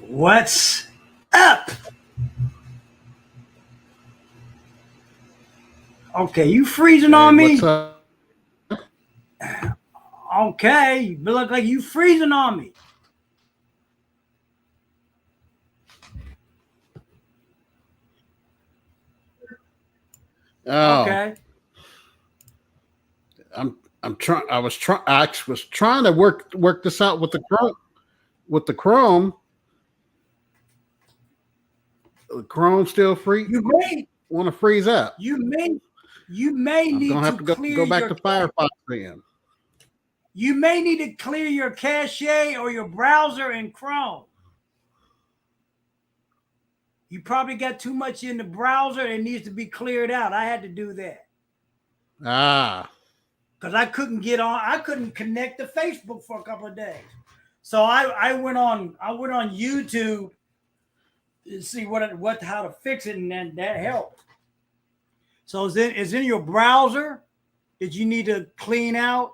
What's up? Okay, you freezing Hey, on what's me? up? Okay, you look like you freezing on me. Oh, Okay. I'm trying. I was trying to work this out with the Chrome. With the Chrome, the Chrome still free. You may Want to freeze up? you may you may I'm need gonna have to to clear go back your to Firefox then. you may need to clear your cache or your browser in Chrome. You probably got too much in the browser. It needs to be cleared out. I had to do that Ah, because I couldn't get on. I couldn't connect to Facebook for a couple of days. So I went on YouTube to see what how to fix it, and then that helped. So is in your browser that you need to clean out,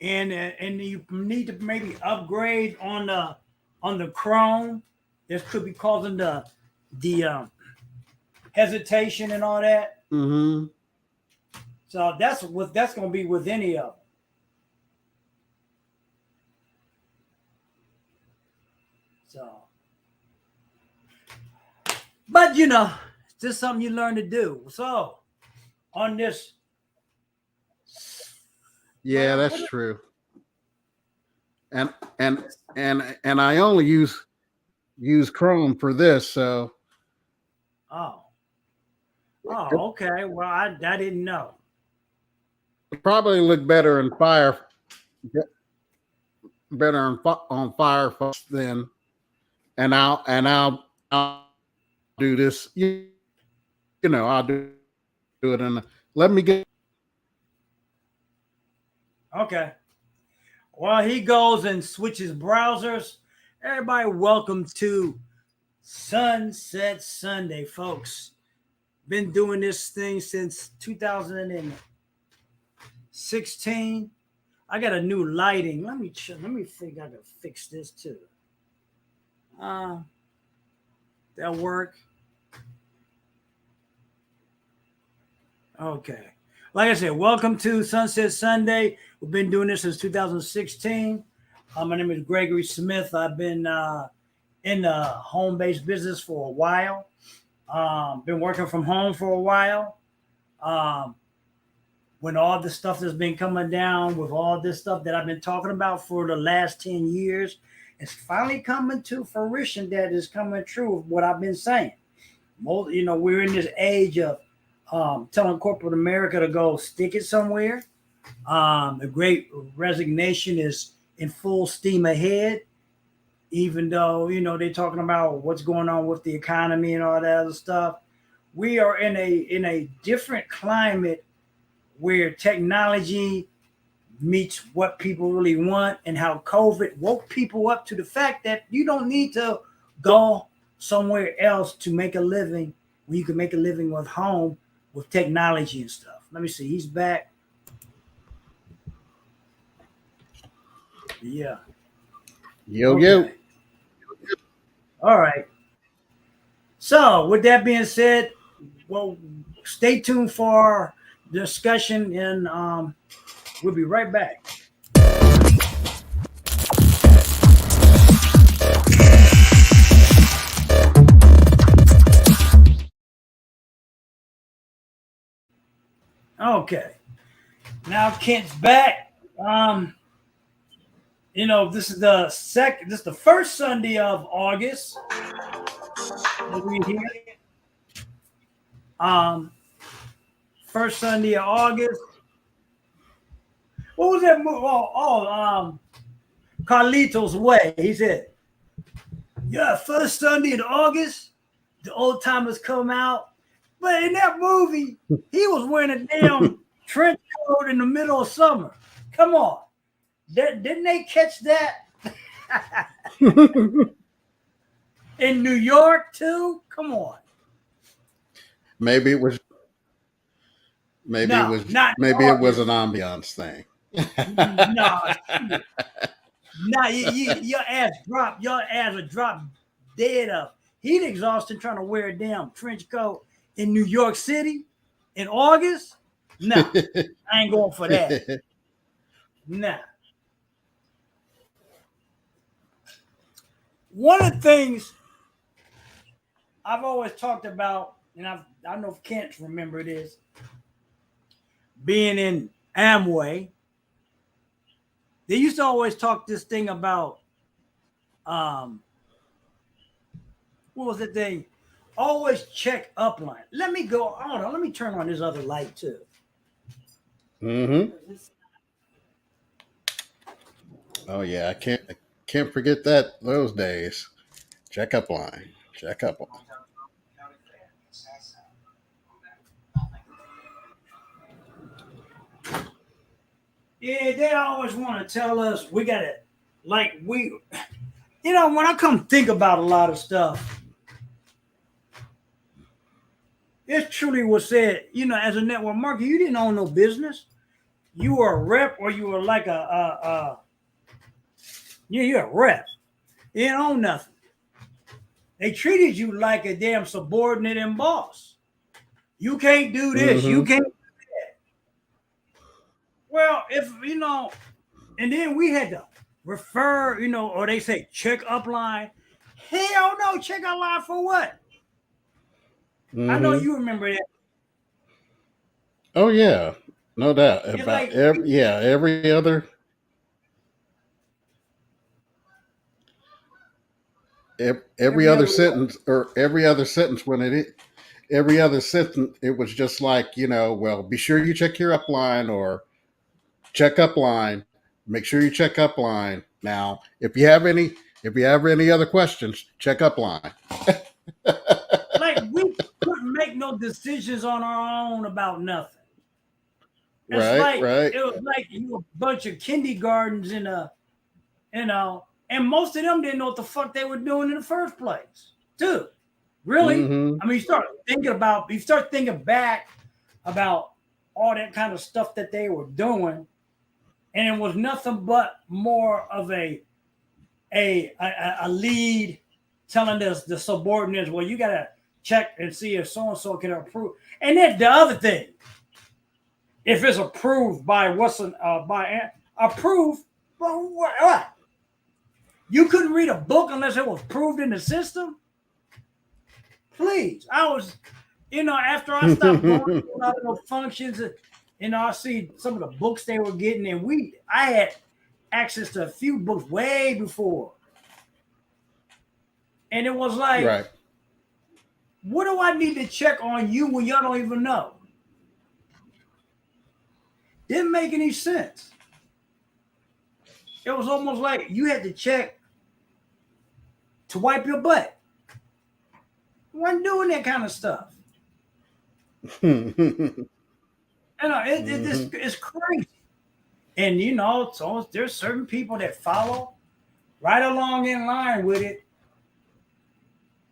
and you need to maybe upgrade on the Chrome. This could be causing the hesitation and all that. mm-hmm. So that's going to be with any of them. So, but it's just something you learn to do. So on this, Yeah, that's true. And and and I only use Chrome for this, so oh it okay. Well, I didn't know. probably look better in on Firefox then. And I'll do this. I'll do it. And let me get. Okay. Well, he goes and switches browsers. Everybody, welcome to Sunset Sunday, folks. Been doing this thing since 2016. I got a new lighting. Let me think. I can fix this too. Uh, that work? Okay. Like I said, welcome to Sunset Sunday. We've been doing this since 2016. My name is Gregory Smith. I've been in the home-based business for a while. Been working from home for a while. Um, when all the stuff that's been coming down with all this stuff that I've been talking about for the last 10 years, it's finally coming to fruition that is coming true of what I've been saying. We're in this age of telling corporate America to go stick it somewhere. The great resignation is in full steam ahead, even though, they're talking about what's going on with the economy and all that other stuff. We are in a different climate where technology meets what people really want, and how COVID woke people up to the fact that you don't need to go somewhere else to make a living when you can make a living with home with technology and stuff. Let me see. He's back. Yeah. Yo yo. Okay. All right. So, with that being said, well, stay tuned for our discussion, and we'll be right back. Okay. Now Kent's back. This is the first Sunday of August that we're here. Um, First Sunday of August. What was that movie? Carlitos Way. He said, "Yeah, first Sunday in August, the old timers come out." But in that movie, he was wearing a damn trench coat in the middle of summer. Come on, didn't they catch that in New York too? Come on. maybe it was maybe it No, was not in maybe it was an August. ambiance thing. No, Nah, your ass drop. Your ass would drop dead up. He'd exhausted trying to wear a damn trench coat in New York City in August. Nah, I ain't going for that. Nah. One of the things I've always talked about, and I know Kent remember this, being in Amway, they used to always talk this thing about um what was the thing? Always check upline. Let me go. Hold on. Let me turn on this other light too. Mm-hmm. Oh yeah, I can't forget those days. Checkup line. Checkup line. Yeah, they always want to tell us we got to, like, when I come think about a lot of stuff, it truly was said, as a network marketer, you didn't own no business. You were a rep or you were like you're a rep. You didn't own nothing. They treated you like a damn subordinate and boss. You can't do this. You Mm-hmm. can't. Well, and then we had to refer, or they say check upline. Hell no, check upline for what? I know Mm-hmm. you remember that. Oh yeah, no doubt. It's About like every every other other sentence or every other sentence it was just like, well, be sure you check your upline or check upline. Make sure you check upline. Now, if you have any other questions, check upline. like we couldn't make no decisions on our own about nothing. It's Right, like right. it was like you a bunch of kindergartens and most of them didn't know what the fuck they were doing in the first place, too. Really? Mm-hmm. I mean, you start thinking back about all that kind of stuff that they were doing, and it was nothing but more of a lead telling us the subordinates, well, you gotta check and see if so and so can approve. And then the other thing, if it's approved by approved, well, what? You couldn't read a book unless it was approved in the system. Please, after I stopped going to a lot of those functions, I see some of the books they were getting, and I had access to a few books way before, and it was like, Right. what do I need to check on you when y'all don't even know? Didn't make any sense. It was almost like you had to check to wipe your butt. Wasn't doing that kind of stuff. Mm-hmm. It's crazy. And so there's certain people that follow right along in line with it.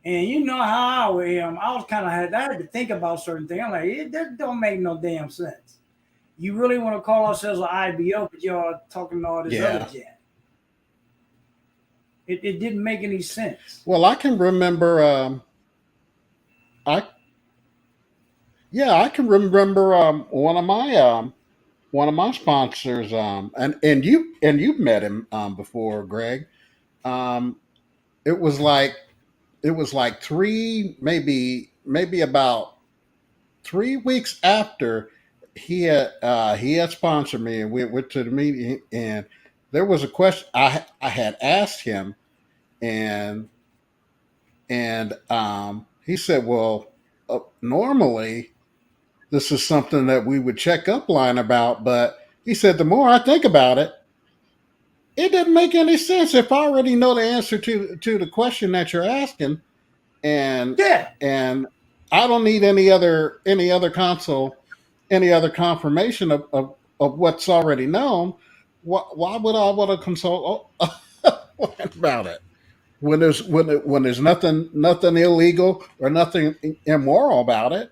And you know how I am. I had to think about certain things. I'm like, that don't make no damn sense. You really want to call ourselves an IBO, but y'all talking all this other Yeah. jazz. It didn't make any sense. Well, I can remember. I Yeah, I can remember one of my sponsors. And you've met him before, Greg. Um, it was like maybe about 3 weeks after he had sponsored me, and we went to the meeting, and there was a question I had asked him, and he said, well, normally this is something that we would check upline about, but he said the more I think about it, it doesn't make any sense if I already know the answer to the question that you're asking, and Yeah. and I don't need any other confirmation of what's already known. Why would I want to consult about it when there's nothing illegal or nothing immoral about it?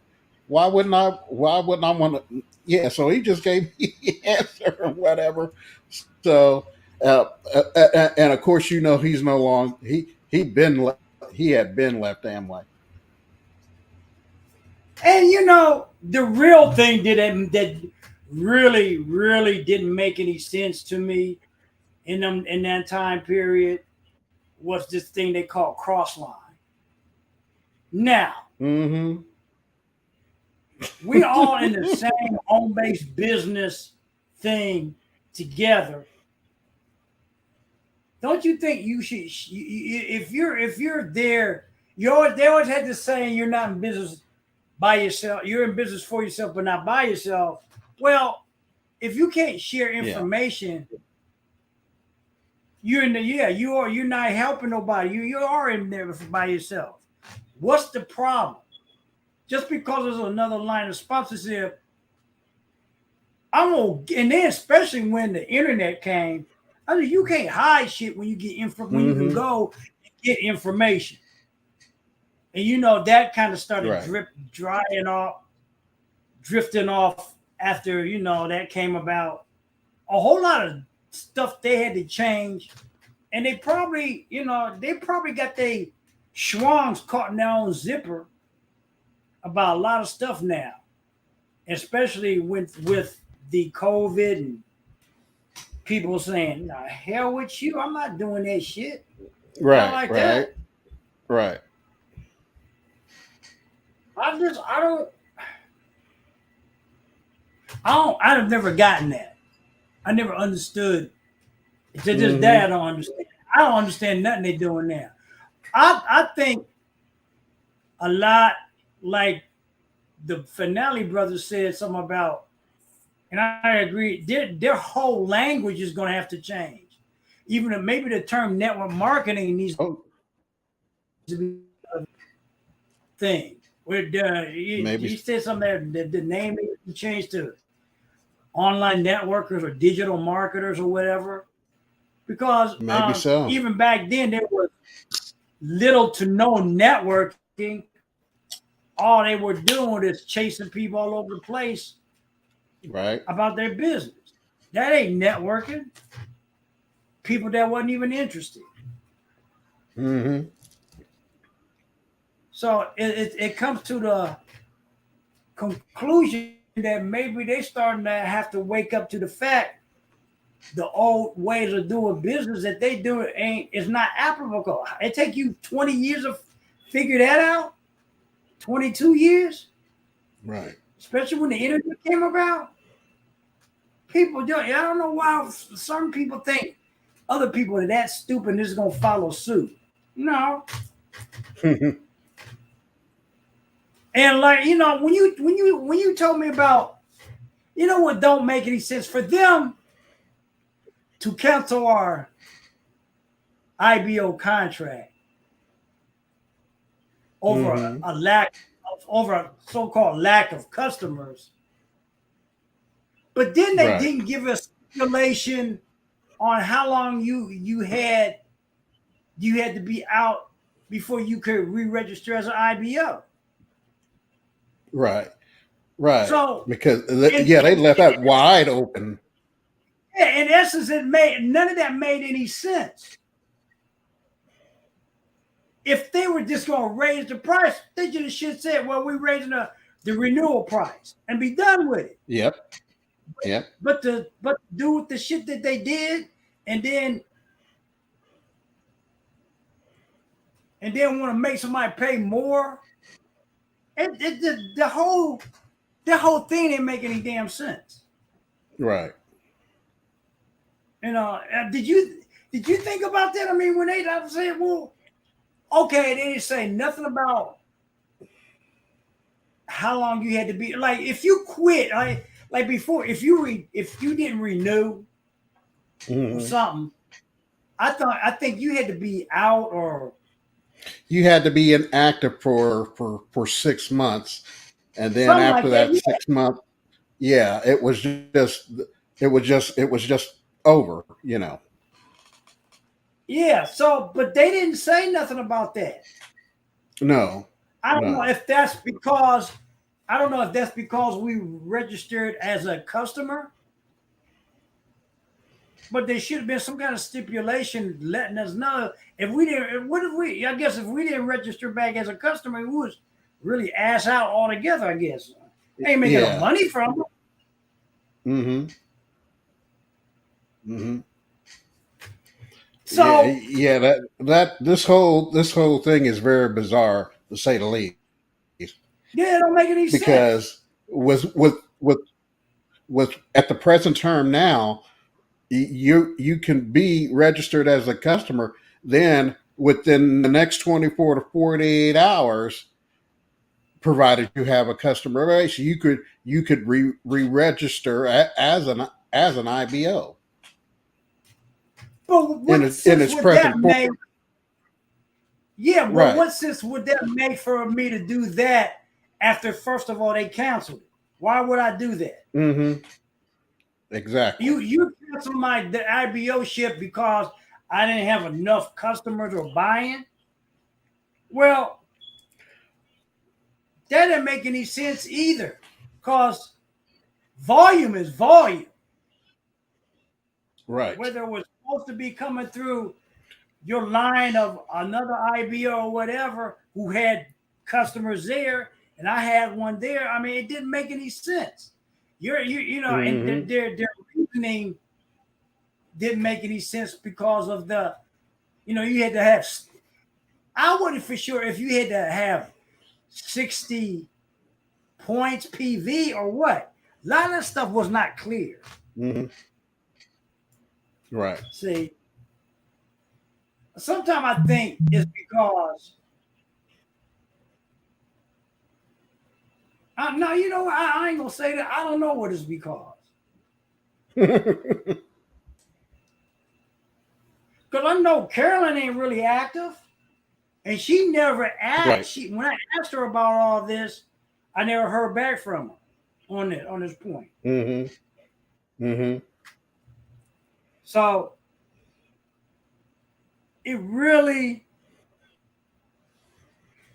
Why wouldn't I want to? Yeah, so he just gave me the answer or whatever. So And of course, he's no longer he had been left Amway. And the real thing that really, really didn't make any sense to me in that time period was this thing they call crossline. Now, Mm-hmm. we all in the same home-based business thing together. Don't you think you should, if you're there, they always had this saying, you're not in business by yourself. You're in business for yourself, but not by yourself. Well, if you can't share information, you're in the you're not helping nobody. You are in there by yourself. What's the problem? Just because there's another line of sponsorship, and then especially when the internet came, I mean, you can't hide shit when you get when you can go and get information. And that kind of started drifting off after that came about. A whole lot of stuff they had to change, and they probably got their schwangs caught in their own zipper about a lot of stuff now, especially with the COVID and people saying, "Nah, hell with you, I'm not doing that shit." Right, like right, that. right. I've never gotten that. I never understood. To this day, I don't understand. I don't understand nothing they're doing now. I think a lot, like the Finale brothers said something about, and I agree, their whole language is going to have to change. Even maybe the term network marketing needs to be a thing. Where you said something that the name needs to change to online networkers or digital marketers or whatever. Because maybe so. even back then, there was little to no networking. All they were doing is chasing people all over the place about their business. That ain't networking. People that wasn't even interested. Mm-hmm. So it comes to the conclusion that maybe they starting to have to wake up to the fact the old ways of doing business that they do is not applicable. It take you 20 years to figure that out. 22 years, right? Especially when the internet came about. People don't. I don't know why some people think other people are that stupid and just gonna follow suit. No. And like when you told me about what don't make any sense for them to cancel our IBO contract over a so-called lack of customers, but then they didn't give us stipulation on how long you had to be out before you could re-register as an IBO. Right. So because they left that wide open. Yeah, in essence, none of that made any sense. If they were just going to raise the price, they just should have said, "Well, we're raising the renewal price," and be done with it. Yep. But to do with the shit that they did, and then want to make somebody pay more, the whole thing didn't make any damn sense. Right. Did you think about that? I mean, when they said, "Well, okay," they didn't say nothing about how long you had to be. Like if you quit, like before, if you didn't renew or something, I think you had to be out, or you had to be inactive for 6 months, and then after that 6 months, it was just over. Yeah. So, but they didn't say nothing about that. No. I don't know if that's because we registered as a customer, But there should have been some kind of stipulation letting us know if we didn't. What if we? I guess if we didn't register back as a customer, we was really ass out altogether. I guess ain't making no Yeah. money from it. Mm-hmm. Mm-hmm. Yeah, So yeah. That this whole thing is very bizarre to say the least. yeah, it don't make any sense. Because with at the present term now, you can be registered as a customer. Then within the next 24 to 48 hours, provided you have a customer base, you could re-register as an IBO But in what its in sense its would that present form. make? Yeah, well, Right. what sense would that make for me to do that after first of all they canceled it? Why would I do that? Mm-hmm. Exactly. You canceled the IBO ship because I didn't have enough customers or buying. Well, that didn't make any sense either, because volume is volume. Right. Whether it was supposed to be coming through your line of another IBO or whatever who had customers there, and I had one there. I mean, it didn't make any sense. And Mm-hmm. their reasoning didn't make any sense because of you had to have. I wasn't for sure if you had to have 60 points PV or what. A lot of that stuff was not clear. Mm-hmm. Right. See, sometimes I think it's because no, I ain't gonna say that. I don't know what it's because. Because I know Carolyn ain't really active, and she never asked. Right. She when I asked her about all this, I never heard back from her on this point. Mm-hmm. Mm-hmm. So it really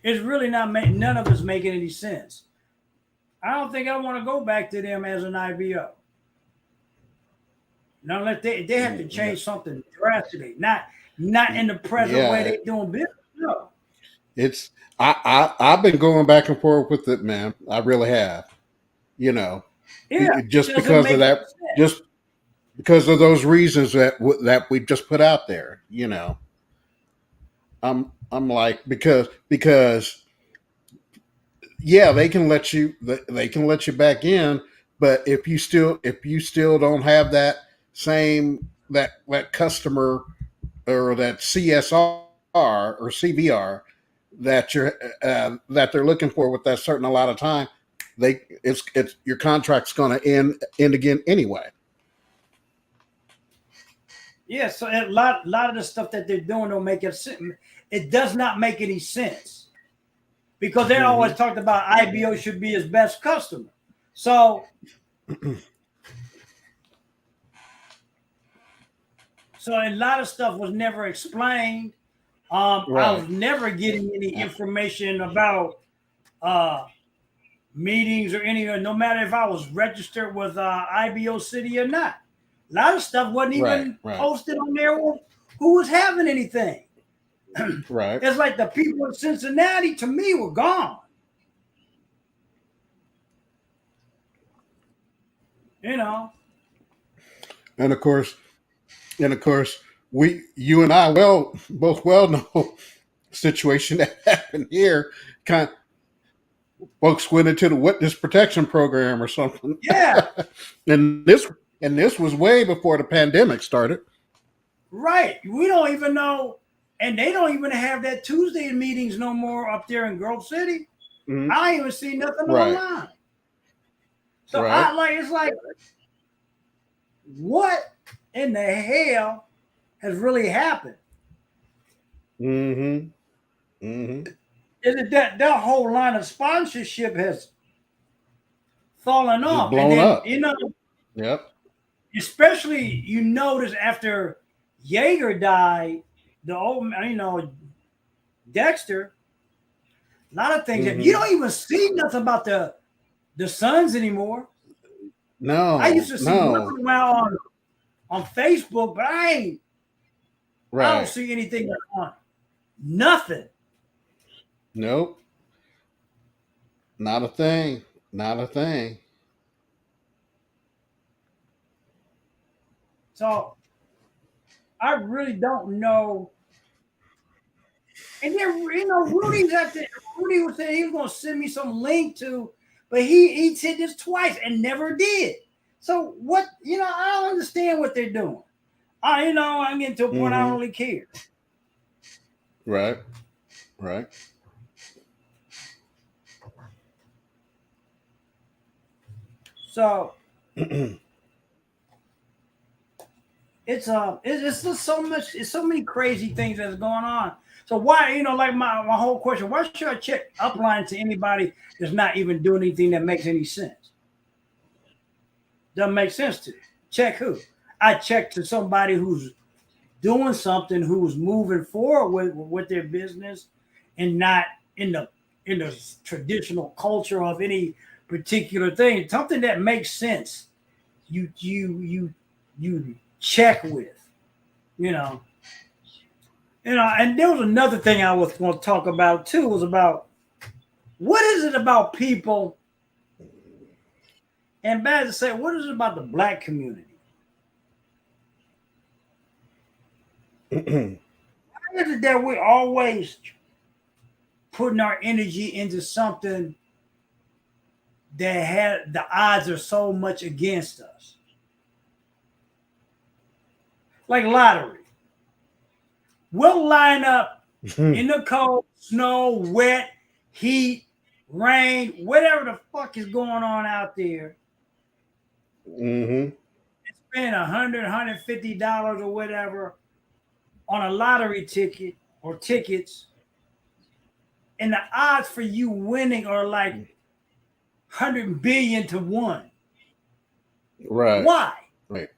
it's really not none of it's making any sense. I don't think I want to go back to them as an IBO. Now let they have to change something drastically, not in the present way Yeah. they doing business. No. It's I've been going back and forth with it, man. I really have. You know, Yeah, just doesn't because of make any that, sense. just because of those reasons that we just put out there. I'm like because yeah, they can let you back in, but if you still don't have that customer or that CSR or CVR that they're looking for with that certain allotted of time, it's your contract's going to end again anyway. Yeah, so a lot of the stuff that they're doing don't make it. It does not make any sense because they always Mm-hmm. talked about IBO should be his best customer. So a lot of stuff was never explained. I Right. was never getting any information about uh, meetings or any, no matter if I was registered with IBO City or not. A lot of stuff wasn't Right. even Right. posted on there who was having anything. Right. It's like the people in Cincinnati to me were gone. You know. And of course, you and I both well know situation that happened here. Kind Folks went into the witness protection program or something, Yeah, and this was way before the pandemic started. right. We don't even know, and they don't even have that Tuesday meetings no more up there in Grove City. Mhm. I ain't even see nothing Right. online. So Right. it's like, what in the hell has really happened? Mm-hmm. Mm-hmm. Is it that whole line of sponsorship has fallen Just off? And blown then, up. Yep. especially you notice after Jaeger died, the old, Dexter, a lot of things that you Mm-hmm. don't even see nothing about the Suns anymore. I used No. to see once No. in a while on Facebook, but I don't Right. see anything on nothing. Nope. Not a thing. Not a thing. So I really don't know. And then Rudy's at the Rudy was saying he was gonna send me some link to, but he said this twice and never did. So what I don't understand what they're doing. I'm getting to a point I don't Mm-hmm. really care. Right. Right. So it's just so much. It's so many crazy things that's going on. So why like my whole question? Why should I check upline to anybody that's not even doing anything that makes any sense? Doesn't make sense to me. Check who? I check to somebody who's doing something, who's moving forward with their business, and not in the traditional culture of any particular thing. Something that makes sense. You check with. You know. And there was another thing I was going to talk about too. Was about what is it about people, and bad to say, what is it about the black community? Why is it that we're always putting our energy into something that had the odds are so much against us? Like lottery. We'll line up in the cold, snow, wet, heat, rain, whatever the fuck is going on out there. Mm-hmm. Spend $100, $150 or whatever on a lottery ticket or tickets, and the odds for you winning are like 100 billion to one. Right. Why? Right.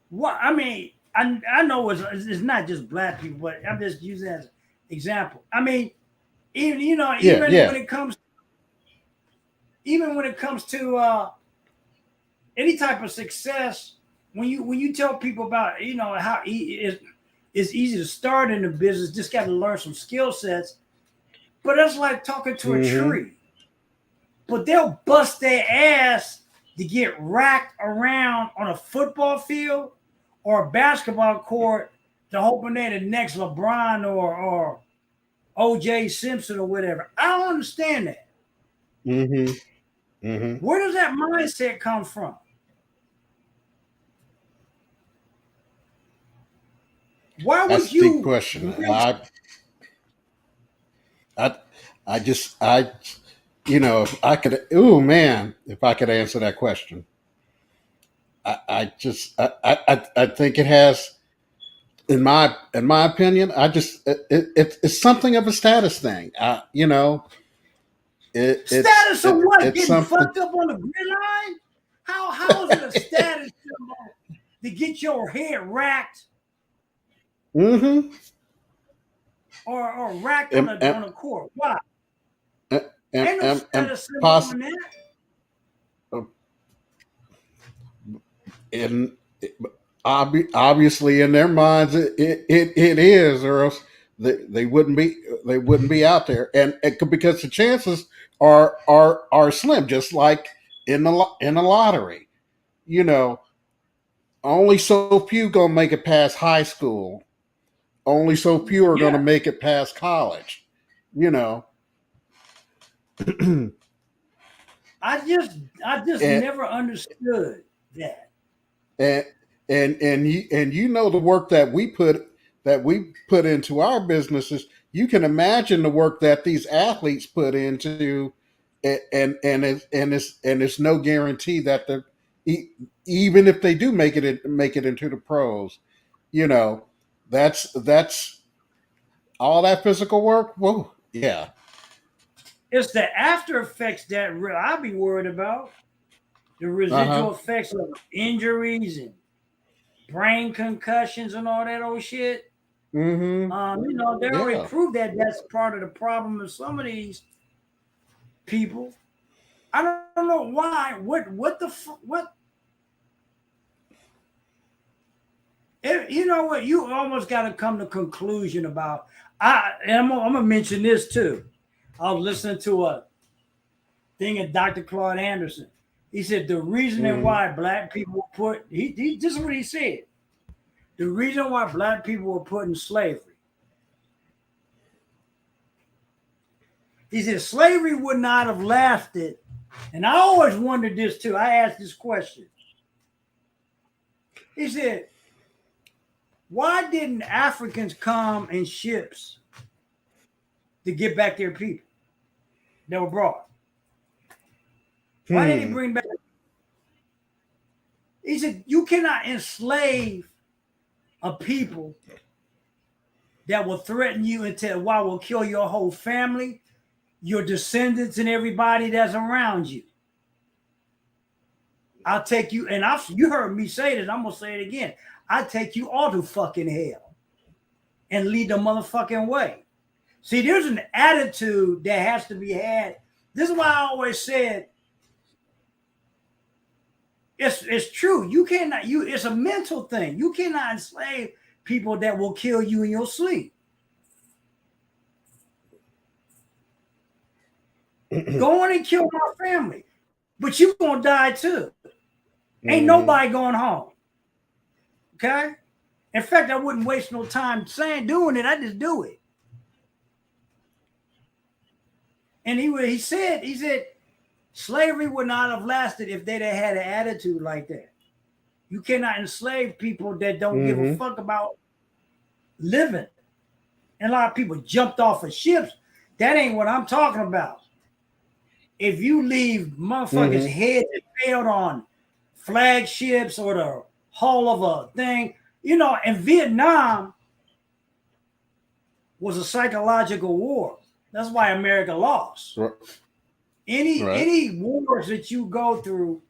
What I mean, I know it's not just black people, but I'm just using it as an example. I mean, even Yeah. even Yeah. when it comes to any type of success, when you tell people about how it's easy to start in the business, just got to learn some skill sets. But that's like talking to a Mm-hmm. tree. But they'll bust their ass to get racked around on a football field or a basketball court to hoping they're the next LeBron or OJ Simpson or whatever. I don't understand that. Mm-hmm. Mm-hmm. Where does that mindset come from? Why That's would a deep you question. risk? I, I just, if I could, oh man, if I could answer that question, I think it has, in my opinion, it's something of a status thing. Status of what? It's Getting something. fucked up on the gridiron? How is it a status symbol to get your head racked Mm-hmm. or racked on And, the and, on the court? Why? and, Ain't no and, and status symbol poss- on that. and obviously in their minds it is, or else they wouldn't be out there, and because the chances are slim, just like in the lottery. You know, only so few gonna make it past high school. Only so few are gonna Yeah, make it past college. You know, and I just never understood that. and and the work that we put into our businesses. You can imagine the work that these athletes put into, and it's no guarantee that e- even if they do make it into the pros. You know, that's all that physical work. Whoa, yeah. It's the after effects that I be worried about. The Uh huh. residual effects of injuries and brain concussions and all that old shit. Mm-hmm. They already Yeah. proved that that's part of the problem of some of these people. I don't know why. What the what? You know what? You almost got to come to conclusion about. I'm gonna mention this too. I was listening to a thing of Dr. Claude Anderson. He said the reason Mm-hmm. why black people were put. This is what he said. The reason why black people were put in slavery. He said slavery would not have lasted. And I always wondered this too. I asked this question. He said, why didn't Africans come in ships to get back their people that were brought? Why did he bring back? He said, you cannot enslave a people that will threaten you and tell why will kill your whole family, your descendants, and everybody that's around you. I'll take you, and you heard me say this, I'm gonna say it again. I take you all to fucking hell and lead the motherfucking way. See, there's an attitude that has to be had. This is why I always said it's true. You cannot, it's a mental thing. You cannot enslave people that will kill you in your sleep. Go on and kill my family. But you're gonna die too. Ain't nobody going home. Okay? In fact, I wouldn't waste no time doing it. I just do it. And he said, slavery would not have lasted if they'd have had an attitude like that. You cannot enslave people that don't give a fuck about living. And a lot of people jumped off of ships. That ain't what I'm talking about. If you leave motherfuckers' heads impaled on flagships or the hull of a thing, you know, in Vietnam was a psychological war. That's why America lost. Right. Any wars that you go through,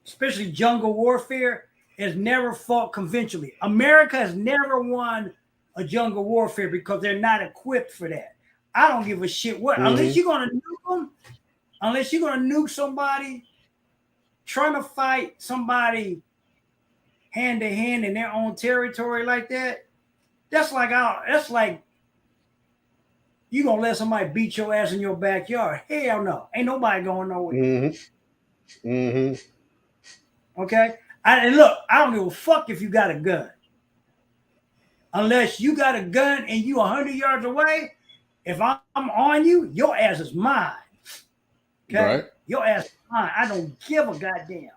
especially jungle warfare, is never fought conventionally. America has never won a jungle warfare because they're not equipped for that. I don't give a shit what. Unless you're gonna nuke them, unless you're gonna nuke somebody, trying to fight somebody hand to hand in their own territory like that. That's like you gonna let somebody beat your ass in your backyard? Hell no, ain't nobody going nowhere. Okay, and look, I don't give a fuck if you got a gun, unless you got a gun and you 100 yards away. If I'm on you, your ass is mine. Okay, right. Your ass is mine. I don't give a goddamn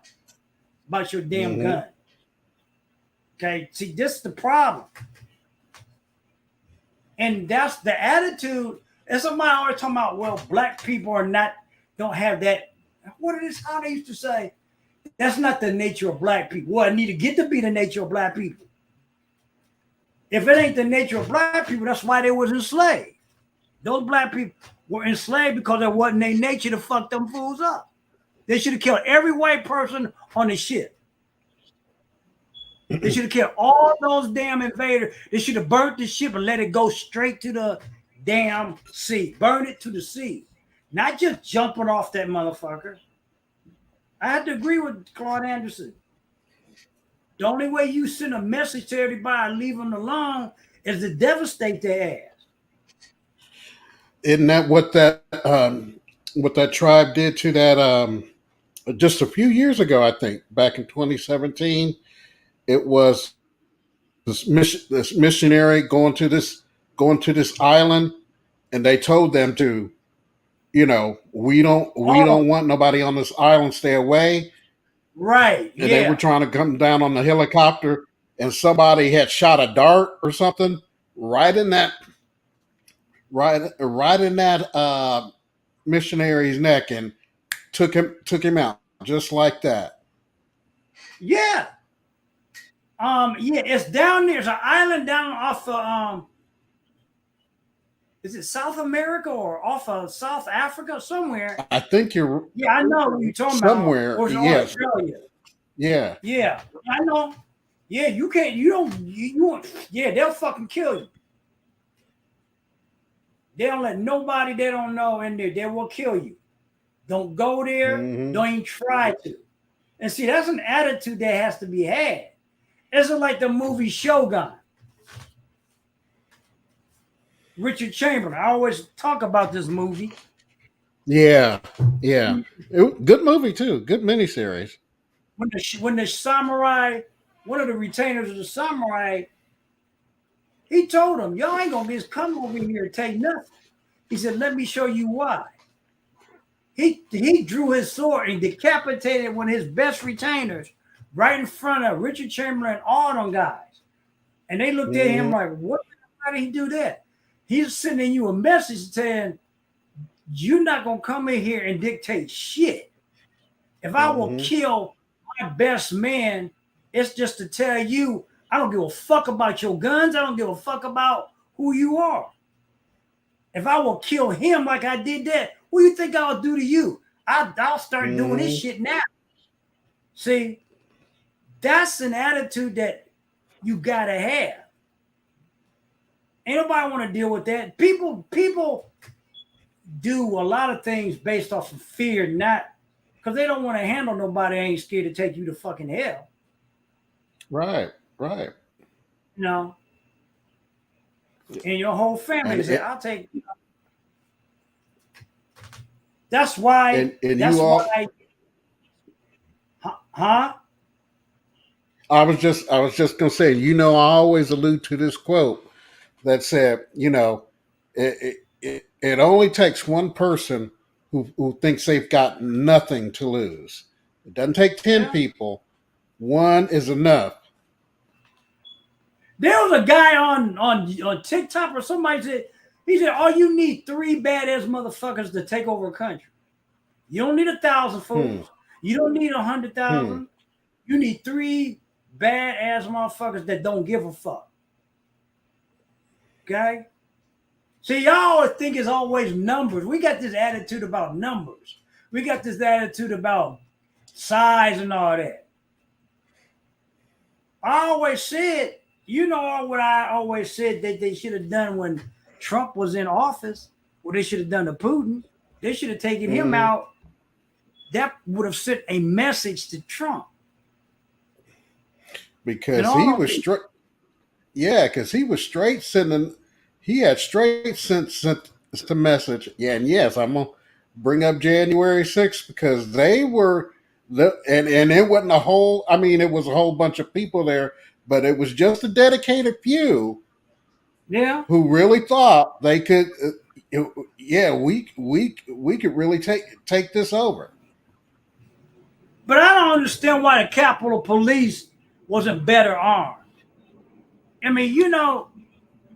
about your damn gun. Okay, see, this is the problem. And that's the attitude. And somebody always talking about, well, black people don't have that. What is how they used to say? That's not the nature of black people. Well, it need to get to be the nature of black people. If it ain't the nature of black people, that's why they was enslaved. Those black people were enslaved because it wasn't their nature to fuck them fools up. They should have killed every white person on the ship. They should have killed all those damn invaders. They should have burnt the ship and let it go straight to the damn sea. Burn it to the sea. Not just jumping off that motherfucker. I have to agree with Claude Anderson. The only way you send a message to everybody and leave them alone is to devastate their ass. Isn't that what that tribe did to that just a few years ago? I think back in 2017, it was this missionary going to this island, and they told them to, we don't want nobody on this island. Stay away. Right. And they were trying to come down on the helicopter, and somebody had shot a dart or something right in that missionary's neck and took him out just like that. Yeah. It's down there. There's an island down off of is it South America or off of South Africa somewhere? I think you're. Yeah, I know what you're talking somewhere, about. Somewhere, yes. Australia. Yeah. Yeah, I know. Yeah, you can't. You don't. Yeah, they'll fucking kill you. They don't let nobody they don't know in there. They will kill you. Don't go there. Don't even try to. And see, that's an attitude that has to be had. It's like the movie Shogun. Richard Chamberlain. I always talk about this movie. Yeah, yeah. Good movie too. Good miniseries. When the samurai, one of the retainers of the samurai, he told him, "Y'all ain't gonna just come over here and take nothing." He said, "Let me show you why." He drew his sword and decapitated one of his best retainers right in front of Richard Chamberlain and all them guys. And they looked at him like, "What? How did he do that?" He's sending you a message saying, "You're not gonna come in here and dictate shit. If I will kill my best man, it's just to tell you I don't give a fuck about your guns. I don't give a fuck about who you are. If I will kill him like I did that, what do you think I'll do to you? I'll start doing this shit now." See, that's an attitude that you gotta have. Ain't nobody want to deal with that. People do a lot of things based off of fear, not because they don't want to handle nobody ain't scared to take you to fucking hell. Right, right. You know, and your whole family say, "I'll take." That's why. And That's you all. why. Huh? I was just gonna say. I always allude to this quote that said, it only takes one person who thinks they've got nothing to lose. It doesn't take 10 Yeah. people. One is enough. There was a guy on TikTok or somebody said, he said, "Oh, you need 3 badass motherfuckers to take over a country. You don't need 1,000 fools. You don't need 100,000. You need 3 badass motherfuckers that don't give a fuck." Okay? See, y'all always think it's always numbers. We got this attitude about numbers. We got this attitude about size and all that. I always said, what I always said that they should have done when Trump was in office, what they should have done to Putin. They should have taken him out. That would have sent a message to Trump. Because he was straight. Yeah, because he was straight sending. He had straight sent the message. Yeah, and yes, I'm gonna bring up January 6th because they were and it wasn't a whole. I mean, it was a whole bunch of people there, but it was just a dedicated few. Yeah. Who really thought they could? We could really take this over. But I don't understand why the Capitol Police wasn't better armed. I mean,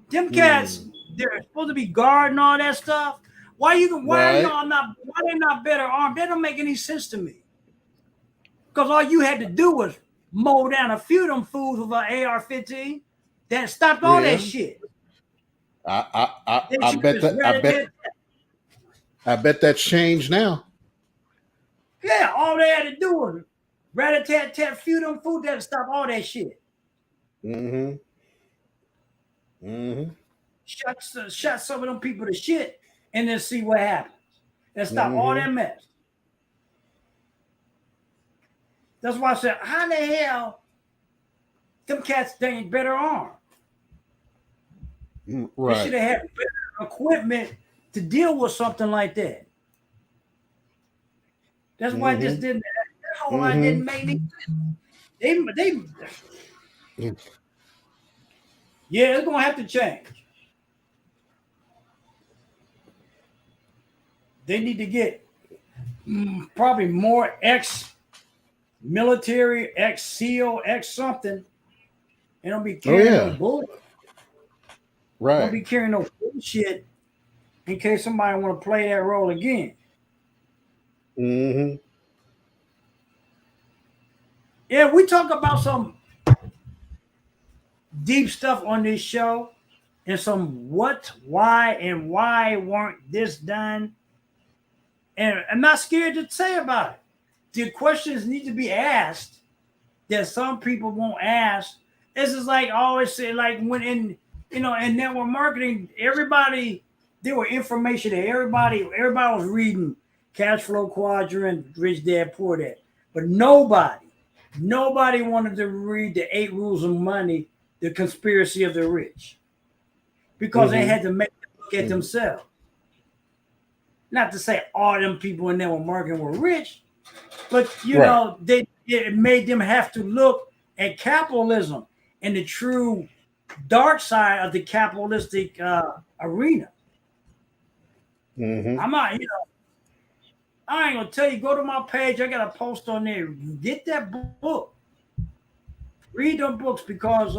them cats, they're supposed to be guarding all that stuff. Why Right. they're not better armed? That don't make any sense to me. Because all you had to do was mow down a few of them fools with an AR-15. That stopped all that Yeah. shit. I They I should have bet just that I bet that's changed now. Yeah, all they had to do was rat-a-tat-tat, few of them fools that stop all that shit. Mm-hmm. Mm-hmm. Shut some of them people to shit and then see what happens. And stop all Mm-hmm. that mess. That's why I said, how the hell them cats they ain't better armed? They should Right. have had better equipment to deal with something like that. That's why it just Mm-hmm. didn't. That whole line Mm-hmm. didn't make any sense. Yeah, it's gonna have to change. They need to get probably more ex-military, ex-SEAL, ex-something. They don't be Oh carrying no yeah. bull. Don't Right. be carrying no bullshit in case somebody want to play that role again. Mm-hmm. Yeah, we talk about some deep stuff on this show and some what, why, and why weren't this done. And I'm not scared to say about it. The questions need to be asked that some people won't ask. This is like I always say, like when in network marketing, everybody there were information that everybody was reading cash flow quadrant, rich dad, poor dad, but nobody Nobody wanted to read the 8 Rules of Money, the conspiracy of the rich, because they had to make them look at themselves. Not to say all them people in there were marketing were rich, but you know, it made them have to look at capitalism and the true dark side of the capitalistic arena. I'm not, I ain't gonna tell you. Go to my page. I got a post on there. Get that book. Read them books because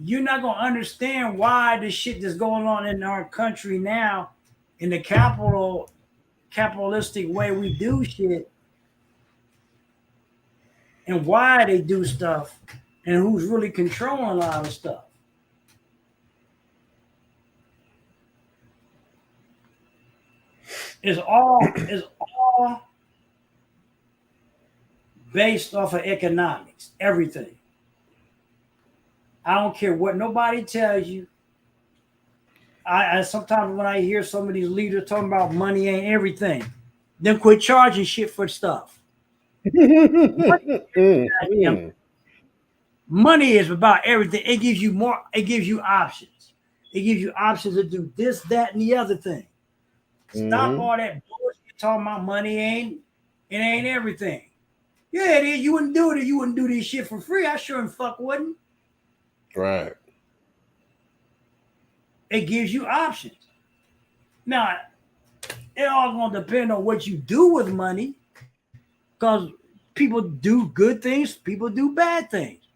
you're not gonna understand why the shit that's going on in our country now, in the capitalistic way we do shit, and why they do stuff, and who's really controlling a lot of stuff. It's all based off of economics. Everything. I don't care what nobody tells you. I sometimes when I hear some of these leaders talking about money ain't everything, then quit charging shit for stuff. Money is about everything. It gives you more. It gives you options. It gives you options to do this, that, and the other thing. Stop all that bullshit talking about money it ain't everything. Yeah, it is. You wouldn't do it if you wouldn't do this shit for free. I sure and fuck wouldn't. Right. It gives you options. Now, it all gonna depend on what you do with money, because people do good things, people do bad things.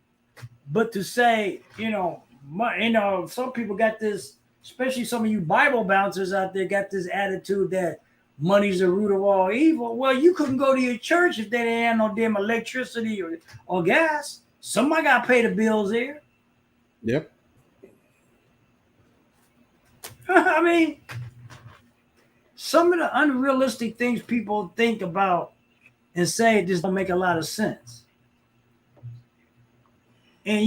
But to say, some people got this, especially some of you Bible bouncers out there, got this attitude that money's the root of all evil. Well, you couldn't go to your church if they didn't have no damn electricity or gas. Somebody got to pay the bills there. Yep. I mean, some of the unrealistic things people think about and say just don't make a lot of sense. And,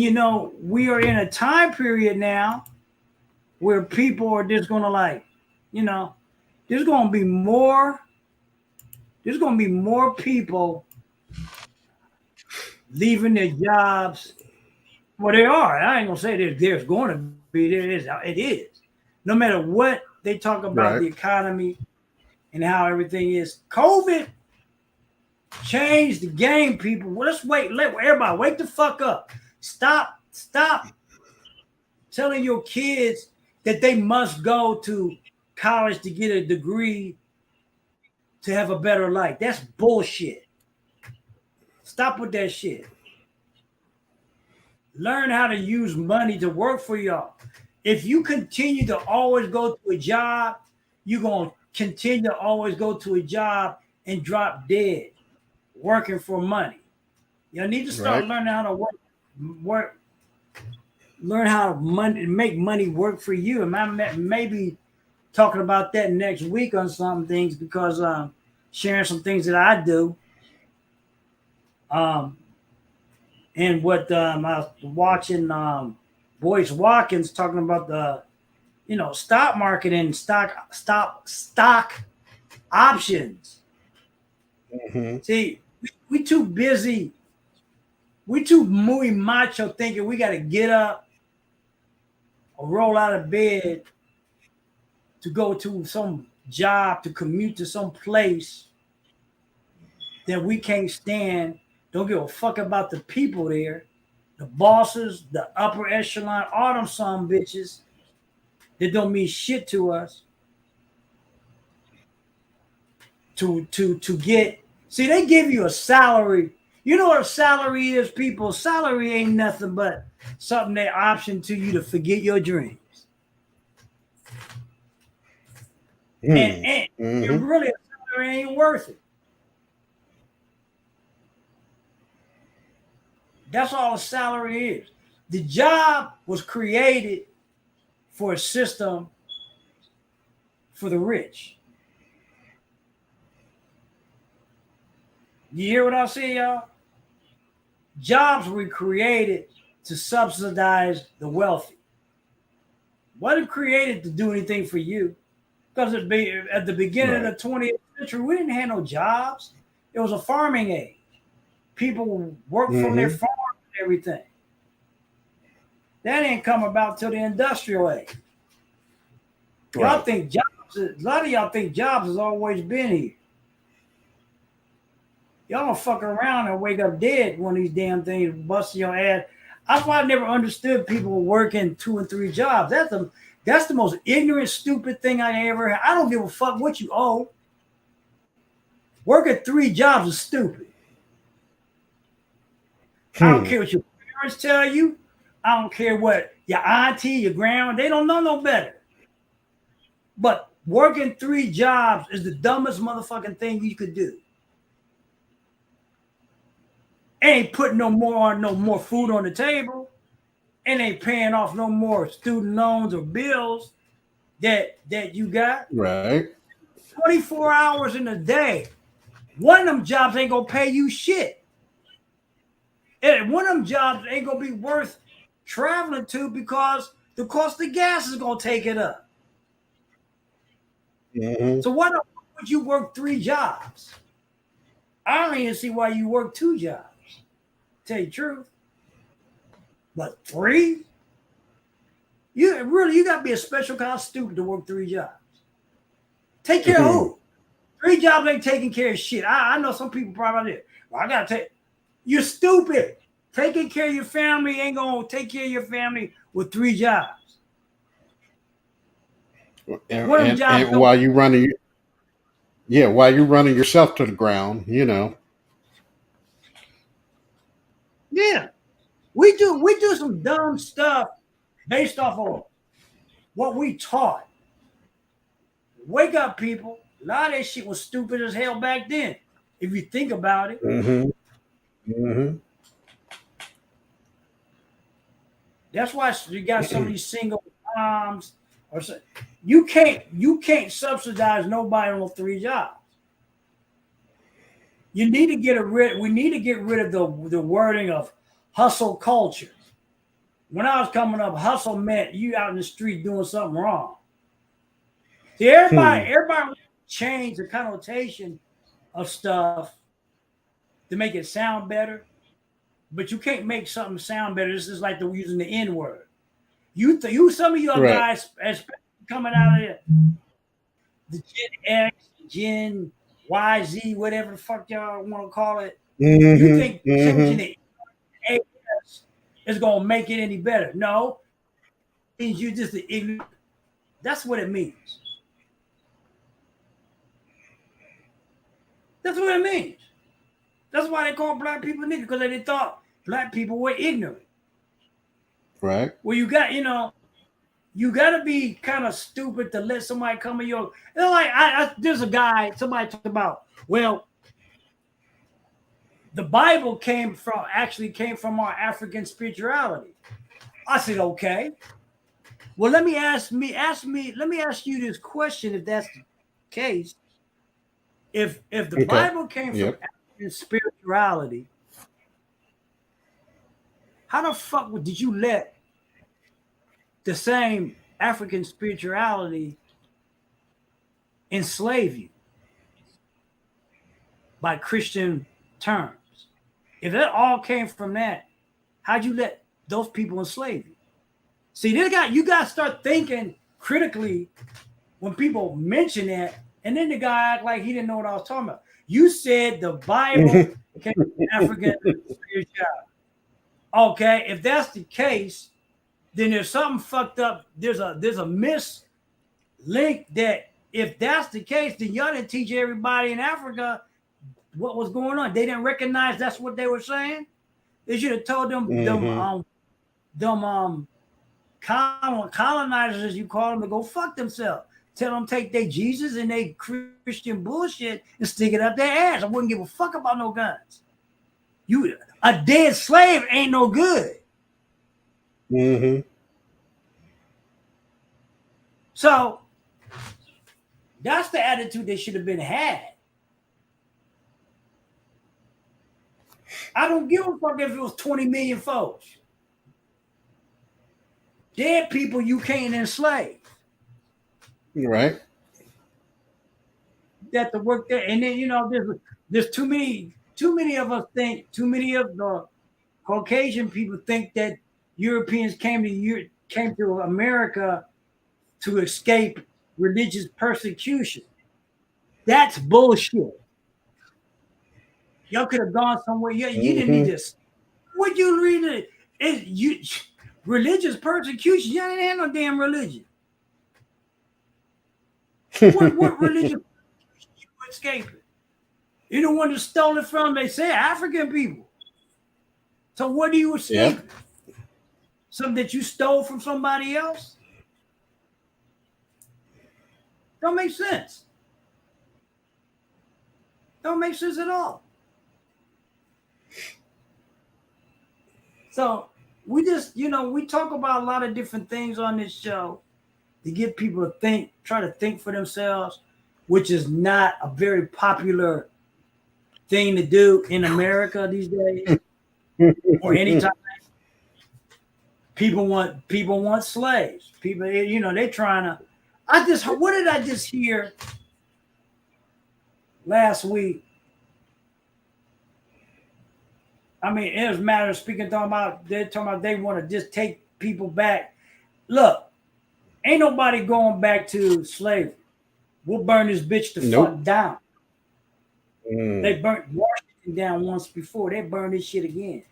we are in a time period now where people are just going to there's going to be more people leaving their jobs. Well, they are. I ain't going to say there's going to be. It is. No matter what they talk about the economy and how everything is. COVID changed the game, people. Well, let's wait. Let everybody wake the fuck up. Stop telling your kids that they must go to college to get a degree to have a better life. That's bullshit. Stop with that shit. Learn how to use money to work for y'all. If you continue to always go to a job, you're going to continue to always go to a job and drop dead working for money. You need to start learning how to work. Learn how to make money work for you. And I maybe talking about that next week on some things, because sharing some things that I do. And what I was watching Boyce Watkins talking about the stock market and stock options. See, we too busy. We too muy macho thinking we got to get up or roll out of bed to go to some job, to commute to some place that we can't stand. Don't give a fuck about the people there, the bosses, the upper echelon, all them some bitches that don't mean shit to us. To get, see, they give you a salary. You know what a salary is, people? Salary ain't nothing but something they option to you to forget your dreams. And really, a salary ain't worth it. That's all a salary is. The job was created for a system for the rich. You hear what I say, y'all? Jobs were created to subsidize the wealthy. Wasn't created to do anything for you. Because at the beginning of the 20th century, we didn't have no jobs. It was a farming age. People worked from their farms and everything. That didn't come about till the industrial age. Y'all think jobs? A lot of y'all think jobs has always been here. Y'all don't fuck around and wake up dead when these damn things busting your ass. That's why I never understood people working 2 and 3 jobs. That's the most ignorant, stupid thing I ever had. I don't give a fuck what you owe. Working 3 jobs is stupid. I don't care what your parents tell you. I don't care what your auntie, your grandma, they don't know no better. But working 3 jobs is the dumbest motherfucking thing you could do. Ain't putting no more food on the table, and ain't paying off no more student loans or bills that you got. Right. 24 hours in a day. One of them jobs ain't gonna pay you shit. And one of them jobs ain't gonna be worth traveling to because the cost of gas is gonna take it up. So why the fuck would you work 3 jobs? I don't even see why you work 2 jobs. Tell you the truth. But 3? You gotta be a special kind of stupid to work 3 jobs. Take care of who? 3 jobs ain't taking care of shit. I know some people probably out there. Well, I gotta take. You're stupid. Taking care of your family ain't gonna take care of your family with 3 jobs. And while you running, while you're running yourself to the ground, Yeah, we do some dumb stuff based off of what we taught. Wake up, people. A lot of that shit was stupid as hell back then. If you think about it. That's why you got some of these single moms. You can't subsidize nobody on 3 jobs. You need to get we need to get rid of the wording of hustle culture. When I was coming up, hustle meant you out in the street doing something wrong. See, everybody change the connotation of stuff to make it sound better, but you can't make something sound better. This is like using the N-word. Some of you guys, especially coming out of the Gen X, Gen YZ, whatever the fuck y'all want to call it. You think changing the AS is gonna make it any better? No, it means you're just the ignorant. That's what it means. That's what it means. That's why they call black people niggas, because they thought black people were ignorant. Right. Well, you got to be kind of stupid to let somebody come in your. There's a guy, somebody talked about, well, the Bible came from our African spirituality. I said, okay. Well, let me ask you this question, if that's the case. If the Bible came from African spirituality, how the fuck did you let the same African spirituality enslave you by Christian terms? If that all came from that, how'd you let those people enslave you? See, you got to start thinking critically when people mention that, and then the guy act like he didn't know what I was talking about. You said the Bible came from African spirituality. Okay, if that's the case, then there's something fucked up. There's a mislink that if that's the case, then y'all didn't teach everybody in Africa what was going on. They didn't recognize that's what they were saying. They should have told them colonizers, as you call them, to go fuck themselves. Tell them take their Jesus and they Christian bullshit and stick it up their ass. I wouldn't give a fuck about no guns. A dead slave ain't no good. So that's the attitude they should have been had. I don't give a fuck if it was 20 million folks. Dead people you can't enslave. Right. that to work there. And then there's too many of us think, too many of the Caucasian people think that Europeans came to America to escape religious persecution. That's bullshit. Y'all could have gone somewhere. Yeah, you didn't need Mm-hmm. this. What you read it? You religious persecution? You ain't had no damn religion. What religion you escaping? You the one that stole it from? They say African people. So what do you escape? Yep. Something that you stole from somebody else? Don't make sense. Don't make sense at all. So we just, we talk about a lot of different things on this show to get people to think, try to think for themselves, which is not a very popular thing to do in America these days or anytime. People want slaves. People, they're trying to. What did I just hear last week? I mean, it was a matter of speaking, they're talking about they want to just take people back. Look, ain't nobody going back to slavery. We'll burn this bitch the fuck down. They burnt Washington down once before. They burned this shit again.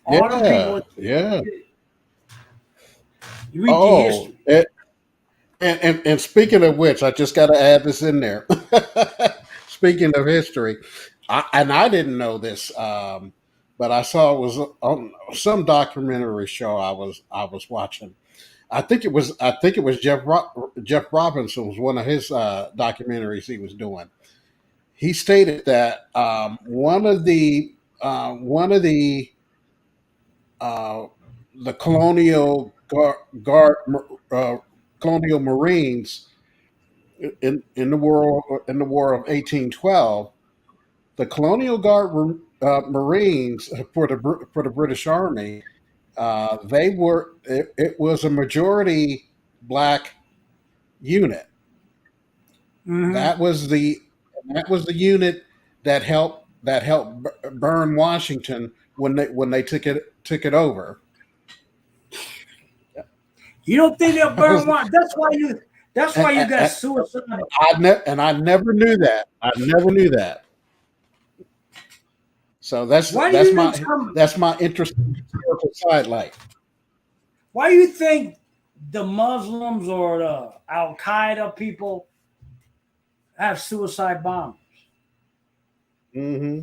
All them people. Yeah. You read the history. And speaking of which, I just got to add this in there. Speaking of history, I didn't know this, but I saw it was on some documentary show I was watching. I think it was Jeff Robinson was one of his documentaries he was doing. He stated that uh, the uh, colonial Marines in the war of 1812, the colonial guard Marines for the British Army, it was a majority black unit. Mm-hmm. That was the unit that helped burn Washington when they took it over. You don't think they'll burn one? That's why you got suicide. I never knew that. I never knew that. So that's my interesting historical sidelight. Why do you think the Muslims or the Al Qaeda people have suicide bombers? Mm-hmm.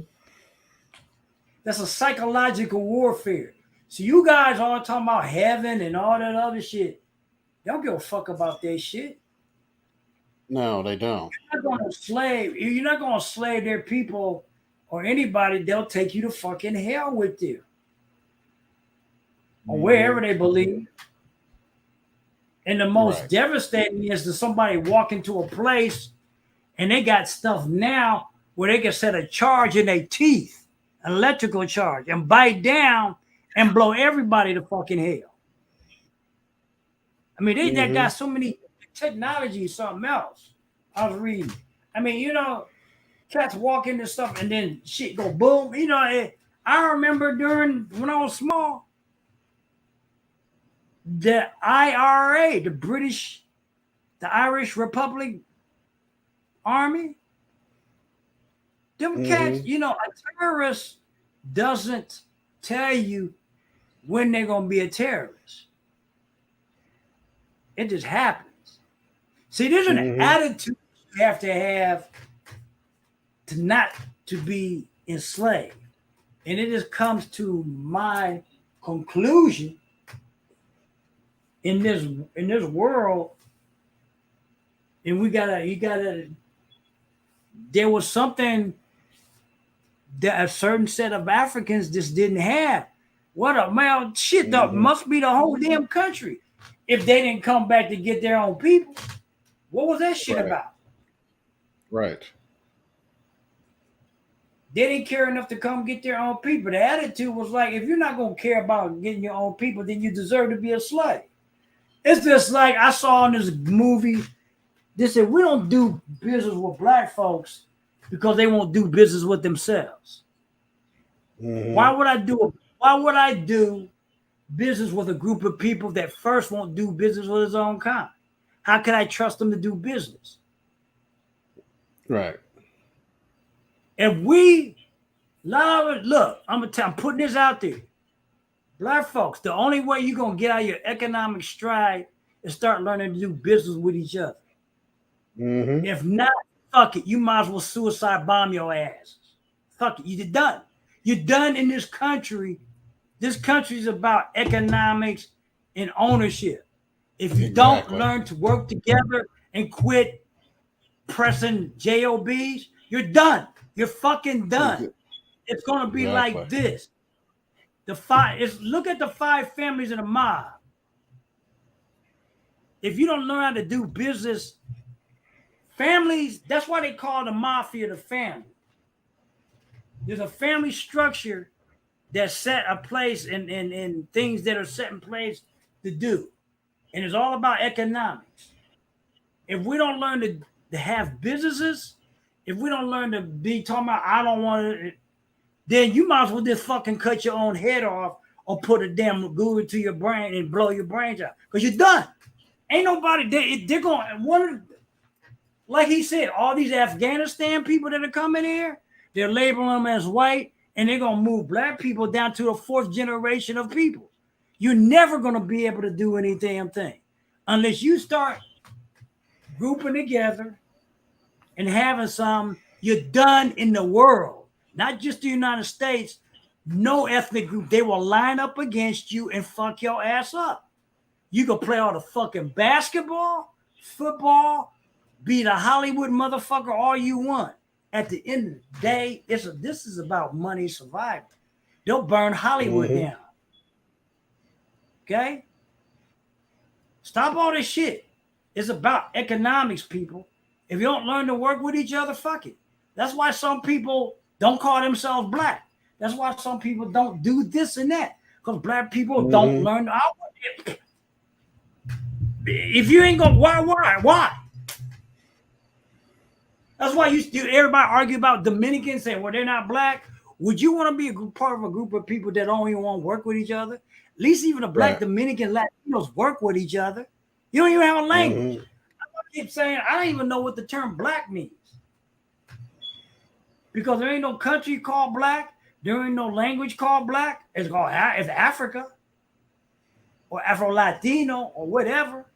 That's a psychological warfare. So you guys all talking about heaven and all that other shit. They don't give a fuck about that shit. No, they don't. You're not going to slave their people or anybody. They'll take you to fucking hell with them. Or wherever they believe. And the most devastating is that somebody walk into a place and they got stuff now where they can set a charge in their teeth, an electrical charge, and bite down and blow everybody to fucking hell. I mean, they got so many technology, something else. I was reading. I mean, cats walk into stuff and then shit go boom. I remember when I was small, the IRA, the Irish Republic Army, them cats, a terrorist doesn't tell you when they're going to be a terrorist. It just happens. See, there's an attitude you have to not to be enslaved. And it just comes to my conclusion in this world, and there was something that a certain set of Africans just didn't have. What a man, shit, that must be the whole damn country. If they didn't come back to get their own people, what was that shit about? Right. They didn't care enough to come get their own people. The attitude was like, if you're not going to care about getting your own people, then you deserve to be a slave. It's just like I saw in this movie, They said we don't do business with black folks because they won't do business with themselves. Mm-hmm. Why would I do business with a group of people that first won't do business with his own kind? How can I trust them to do business? Right. If we look, I'm putting this out there. Black folks, the only way you're gonna get out of your economic stride is start learning to do business with each other. Mm-hmm. If not, fuck it. You might as well suicide bomb your asses. Fuck it. You're done. You're done in this country. This country is about economics and ownership. If you don't learn to work together and quit pressing JOBs, you're done. You're fucking done. It's gonna be like this. Look at the 5 families in the mob. If you don't learn how to do business, families, that's why they call the mafia the family. There's a family structure that's set a place and things that are set in place to do. And it's all about economics. If we don't learn to have businesses, if we don't learn to be talking about, I don't want to, then you might as well just fucking cut your own head off or put a damn glue to your brain and blow your brains out. Because you're done. Ain't nobody, they're going, like he said, all these Afghanistan people that are coming here, they're labeling them as white, and they're going to move black people down to the 4th generation of people. You're never going to be able to do any damn thing unless you start grouping together and having some. You're done in the world, not just the United States. No ethnic group, they will line up against you and fuck your ass up. You can play all the fucking basketball, football, be the Hollywood motherfucker all you want. At the end of the day, this is about money survival. They'll burn Hollywood down. Okay? Stop all this shit. It's about economics, people. If you don't learn to work with each other, fuck it. That's why some people don't call themselves black. That's why some people don't do this and that. Because black people don't learn. If you ain't gonna, why? That's why everybody argue about Dominicans saying, well, they're not black. Would you want to be part of a group of people that don't even want to work with each other? At least even the black Dominican Latinos work with each other. You don't even have a language. I keep saying, I don't even know what the term black means. Because there ain't no country called black. There ain't no language called black. It's Africa or Afro-Latino or whatever.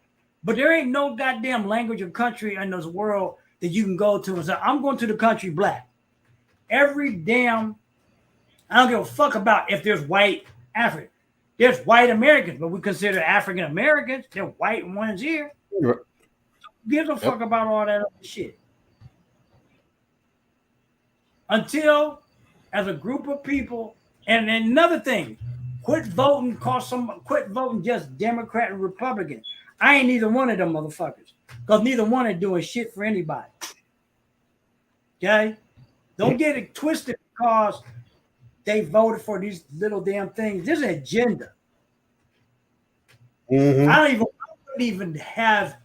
But there ain't no goddamn language or country in this world that you can go to and say, I'm going to the country black. I don't give a fuck about if there's white African. There's white Americans, but we consider African Americans. They're white ones here. So who gives a fuck about all that other shit? Until, as a group of people, and another thing, quit voting just Democrat and Republican. I ain't neither one of them motherfuckers. Because neither one are doing shit for anybody. Okay? Don't get it twisted because they voted for these little damn things. There's an agenda. I wouldn't even have,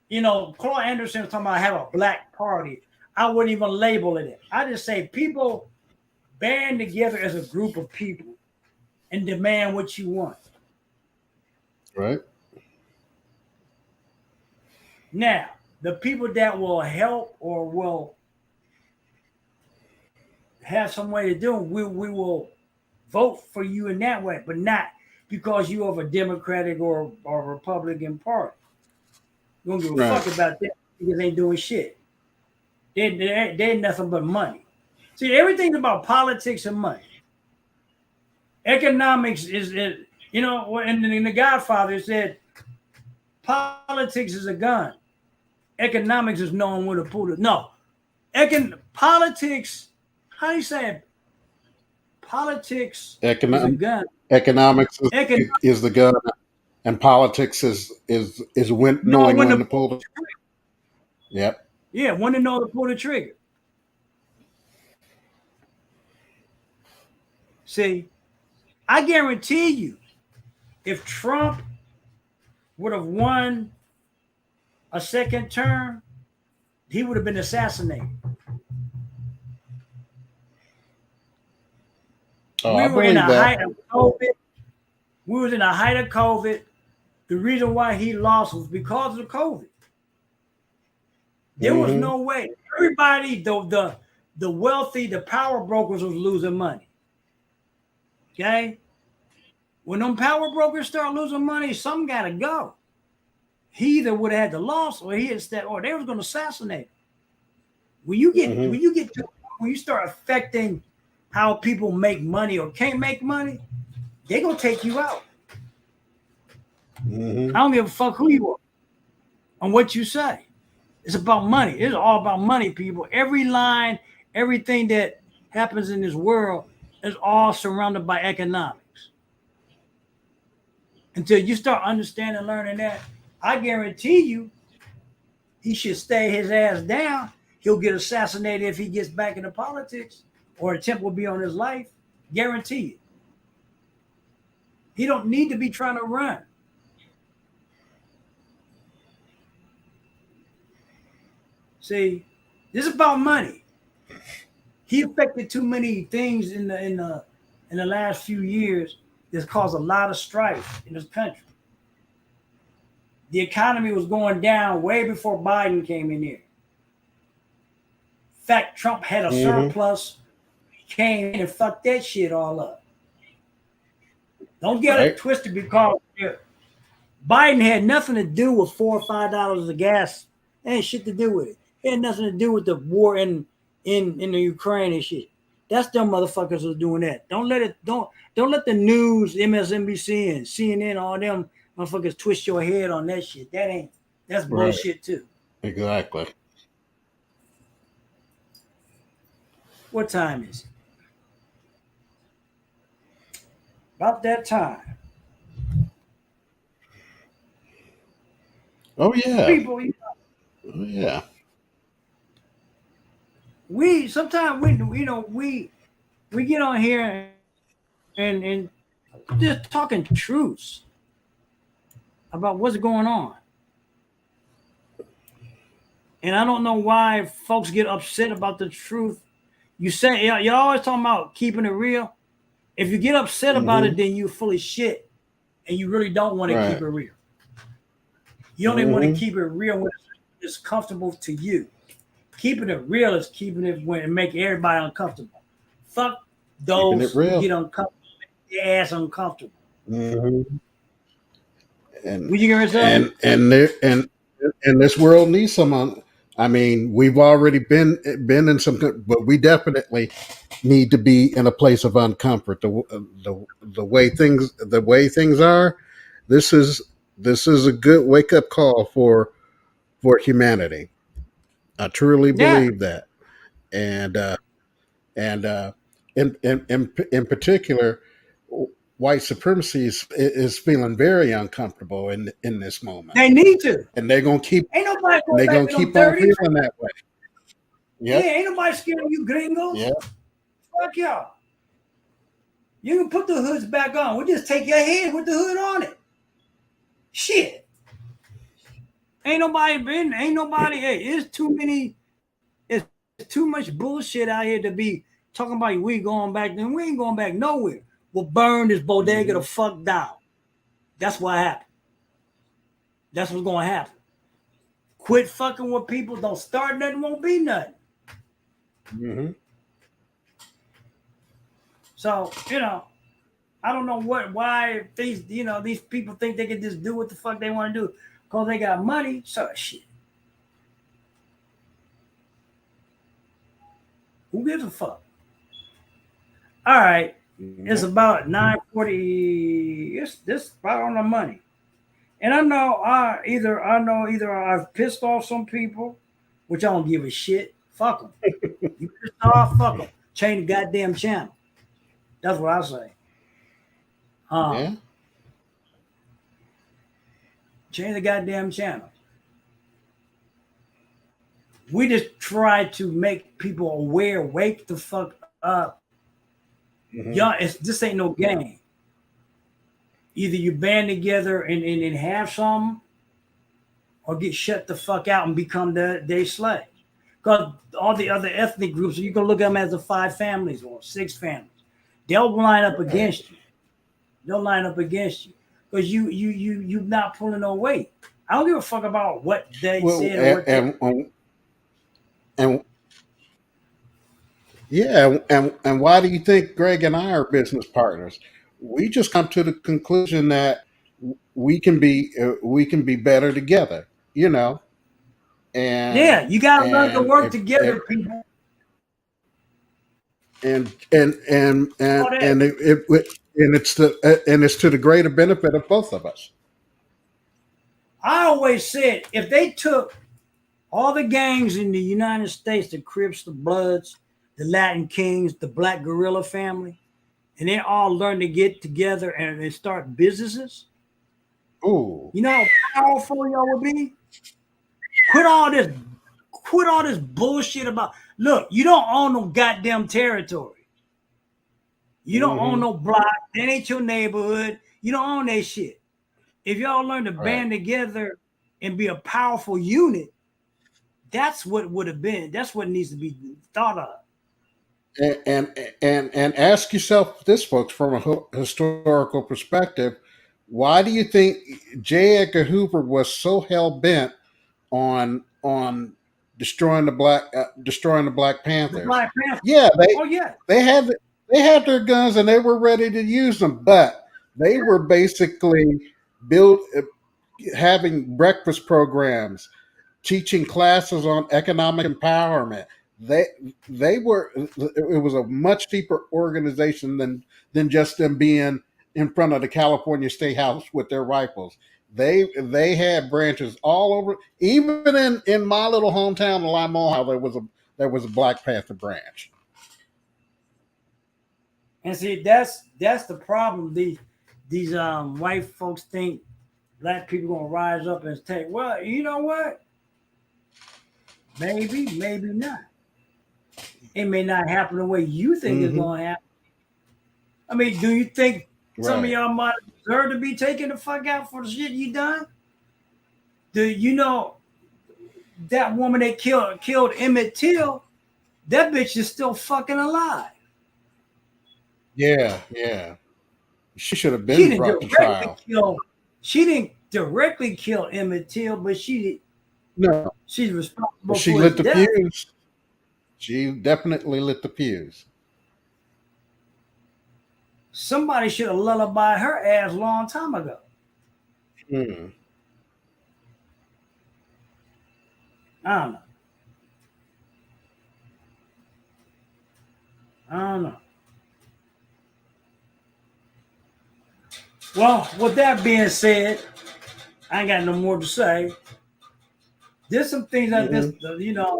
Claude Anderson was talking about have a black party. I wouldn't even label it. I just say people band together as a group of people and demand what you want. Right. Now, the people that will help or will have some way to do it, we will vote for you in that way, but not because you have a Democratic or Republican party. You don't give a fuck about that because they ain't doing shit. They're nothing but money. See, everything's about politics and money. Economics is and the Godfather said, politics is a gun. Economics is knowing where to pull it. No. Politics, how do you say it? Politics is a gun. Economics is the gun, and politics is knowing when to pull the trigger. Yep. Yeah, when to know to pull the trigger. See, I guarantee you, if Trump would have won a second term, he would have been assassinated. Oh, We I were in the believe that. height of COVID. We was in the height of COVID. The reason why he lost was because of COVID. There was no way. Everybody, the wealthy, the power brokers was losing money. Okay? When them power brokers start losing money, something gotta go. He either would have had the loss or he had said, or they was gonna assassinate him. When you start affecting how people make money or can't make money, they're gonna take you out. I don't give a fuck who you are and what you say. It's about money. It's all about money, people. Every line, everything that happens in this world is all surrounded by economics. Until you start understanding and learning that, I guarantee you, he should stay his ass down. He'll get assassinated if he gets back into politics, or attempt will be on his life. Guarantee it. He don't need to be trying to run. See, this is about money. He affected too many things in the last few years that's caused a lot of strife in this country. The economy was going down way before Biden came in here. In fact, Trump had a surplus. He came in and fucked that shit all up. Don't get it twisted, because Biden had nothing to do with $4 or $5 of gas. It ain't shit to do with it. It had nothing to do with the war in the Ukraine and shit. That's them motherfuckers who's doing that. Don't let the news, MSNBC and CNN, all them motherfuckers twist your head on that shit. That's bullshit too. Exactly. What time is it? About that time. Oh yeah. People, oh yeah. We sometimes we get on here and just talking truths about what's going on. And I don't know why folks get upset about the truth. You say you're always talking about keeping it real. If you get upset about it, then you're full of shit, and you really don't want to keep it real. You only want to keep it real when it's comfortable to you. Keeping it real is keeping it when it make everybody uncomfortable. Fuck those who get uncomfortable, make their ass uncomfortable. And what you gonna say? And this world needs some. I mean, we've already been in some, but we definitely need to be in a place of uncomfort. The way things are, this is a good wake up call for humanity. I truly believe that, and in particular, white supremacy is feeling very uncomfortable in this moment. They need to, and they're gonna keep. Ain't nobody They're gonna keep on feeling that way. Yeah, ain't nobody scared of you gringos. Yeah. Fuck y'all. You can put the hoods back on. We'll just take your head with the hood on it. Shit. Ain't nobody, hey, it's too much bullshit out here to be talking about we going back. Then we ain't going back nowhere. We'll burn this bodega the fuck down. That's what happened. That's what's going to happen. Quit fucking with people. Don't start nothing, won't be nothing. So, I don't know why these people think they can just do what the fuck they want to do because they got money. So shit. Who gives a fuck? All right. It's about 9:40. It's this about on the money. And I know either I've pissed off some people, which I don't give a shit. Fuck them. You pissed off, fuck them. Change the goddamn channel. That's what I say. Change the goddamn channel. We just try to make people aware. Wake the fuck up. Y'all, this ain't no game. Either you band together and have something, or get shut the fuck out and become their slave. Because all the other ethnic groups, you can look at them as the 5 families or 6 families. They'll line up Right. against you. They'll line up against you because you not pulling no weight. I don't give a fuck about what they Well, said or what they. and yeah, and why do you think Greg and I are business partners? We just come to the conclusion that we can be better together, you know. And Yeah, you got to learn to and work if together, people. and All that. and and it's to the greater benefit of both of us. I always said if they took all the gangs in the United States, the Crips, the Bloods, the Latin Kings, the Black Gorilla family, and they all learn to get together and they start businesses, Ooh, you know how powerful y'all would be? Quit all this, quit all this bullshit about look, you don't own no goddamn territory. You don't own hmm, no block. That ain't your neighborhood. You don't own that shit. If y'all learn to right. band together and be a powerful unit, that's what would have been. That's what needs to be thought of. And ask yourself this, folks, from a historical perspective, why do you think J. Edgar Hoover was so hell bent on destroying the Black The Panthers? Black Panther. Yeah, Oh yeah. they had they had their guns and they were ready to use them, but they were basically built having breakfast programs, teaching classes on economic empowerment. They they were it was a much deeper organization than just them being in front of the California State House with their rifles. They had branches all over, even in my little hometown of Limoilles, there was a Black Panther branch. And see, that's the problem. These white folks think black people gonna rise up and take. Well, you know what? Maybe, maybe not. It may not happen the way you think it's Hmm. gonna happen. I mean, do you think some of Right. y'all might deserve to be taken the fuck out for the shit you done? Do you know that woman that killed Emmett Till? That bitch is still fucking alive. Yeah, yeah. She should have She been didn't brought to directly trial. kill. She didn't directly kill Emmett Till, but No, she's but responsible she for his lit the death. fuse. She definitely lit the fuse. Somebody should have lullabied her ass a long time ago. Mm. I don't know. I don't know. Well, with that being said, I ain't got no more to say. There's some things that this, Hmm.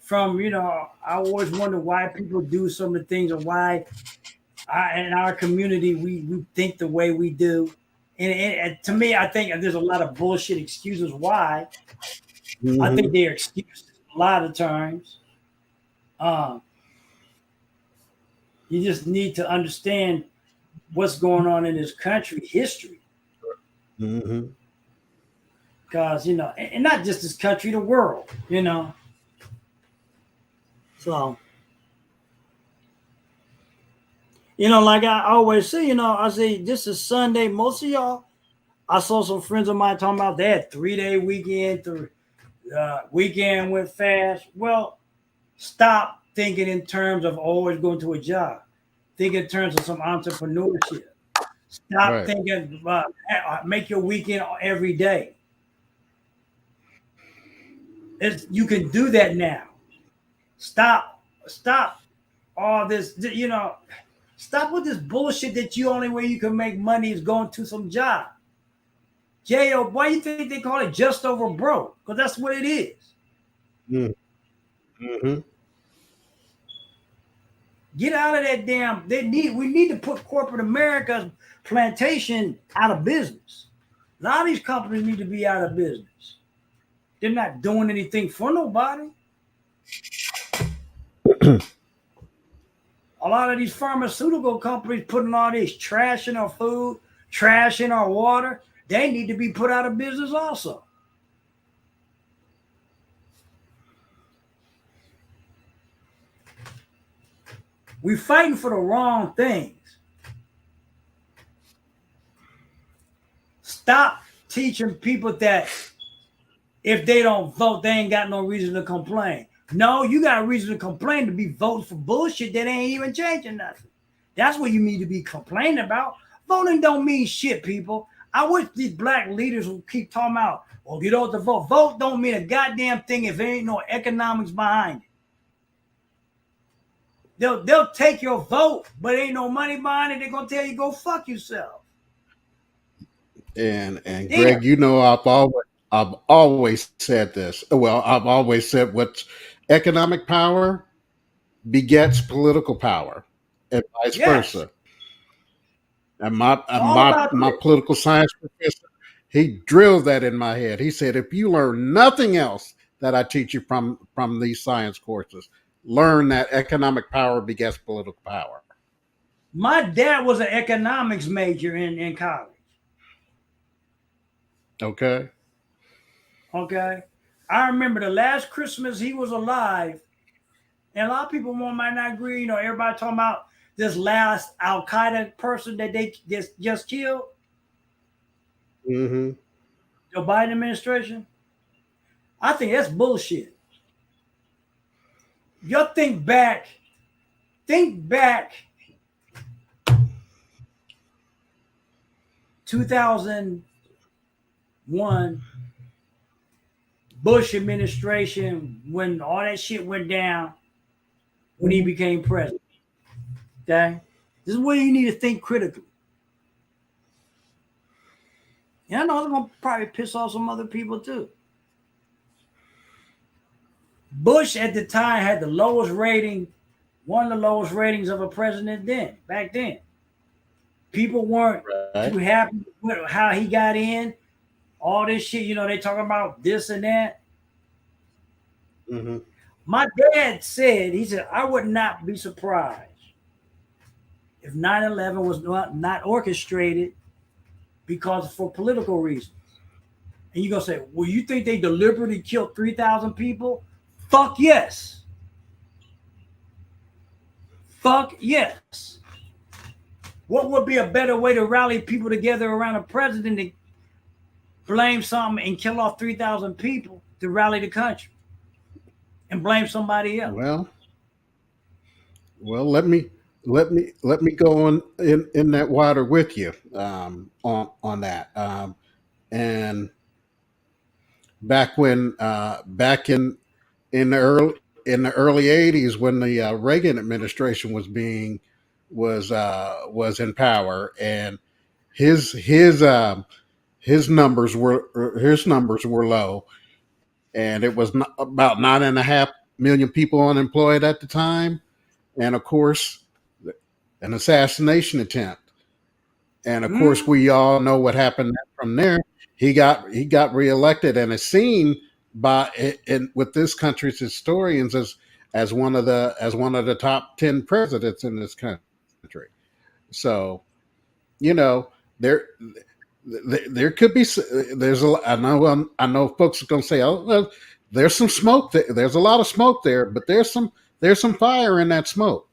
from I always wonder why people do some of the things and why in our community we think the way we do. And to me, I think there's a lot of bullshit excuses why. I think Hmm. they're excuses a lot of times. Um, you just need to understand what's going on in this country, history, Hmm. because and not just this country, the world. So like I always say, I say this is Sunday. Most of y'all, I saw some friends of mine talking about they had 3-day weekend. Weekend went fast. Well, stop thinking in terms of always going to a job. Think in terms of some entrepreneurship. Stop Right. thinking make your weekend every day. You can do that now. Stop all this. Stop with this bullshit that you only way you can make money is going to some job. J.O., why you think they call it just over broke? Because that's what it is. Mm-hmm. Get out of that damn. We need to put corporate America's plantation out of business. A lot of these companies need to be out of business. They're not doing anything for nobody. A lot of these pharmaceutical companies putting all this trash in our food, trash in our water. They need to be put out of business also. We fighting for the wrong things. Stop teaching people that if they don't vote, they ain't got no reason to complain. No, you got a reason to complain to be voting for bullshit that ain't even changing nothing. That's what you need to be complaining about. Voting don't mean shit, people. I wish these black leaders would keep talking about, oh, get out the vote. Vote don't mean a goddamn thing if there ain't no economics behind it. They'll take your vote, but ain't no money behind it. They're gonna tell you go fuck yourself. And Damn. Greg, you know, I've always said this. Well, I've always said what's economic power begets political power, and vice Yes. versa. And my It's and all my about my this. political science professor, he drilled that in my head. He said, if you learn nothing else that I teach you from these science courses, learn that economic power begets political power. My dad was an economics major in college. Okay. Okay. I remember the last Christmas he was alive, and a lot of people might not agree. You know, everybody talking about this last Al Qaeda person that they just killed, Mm-hmm. the Biden administration. I think that's bullshit. You think back 2001, Bush administration, when all that shit went down, when he became president. Okay. This is where you need to think critically. And I know it's gonna probably piss off some other people too. Bush at the time had the lowest rating, one of the lowest ratings of a president back then. People weren't too Right. happy with how he got in. All this shit, you know, they talking about this and that. Mm-hmm. My dad said, he said, I would not be surprised if 9/11 was not orchestrated because for political reasons. And you're going to say, well, you think they deliberately killed 3,000 people? Fuck yes. Fuck yes. What would be a better way to rally people together around a president to blame something and kill off 3,000 people to rally the country and blame somebody else? Well, let me go on in that water with you on that. And back in the early '80s when the Reagan administration was in power, and his his um, his numbers were low, and it was about 9.5 million people unemployed at the time, and of course an assassination attempt. And of course, Hmm? we all know what happened from there. He got reelected and is seen with this country's historians as one of the top 10 presidents in this country. So you know there there could be there's a I know folks are going to say, oh well, there's some smoke there. There's a lot of smoke there, but there's some fire in that smoke.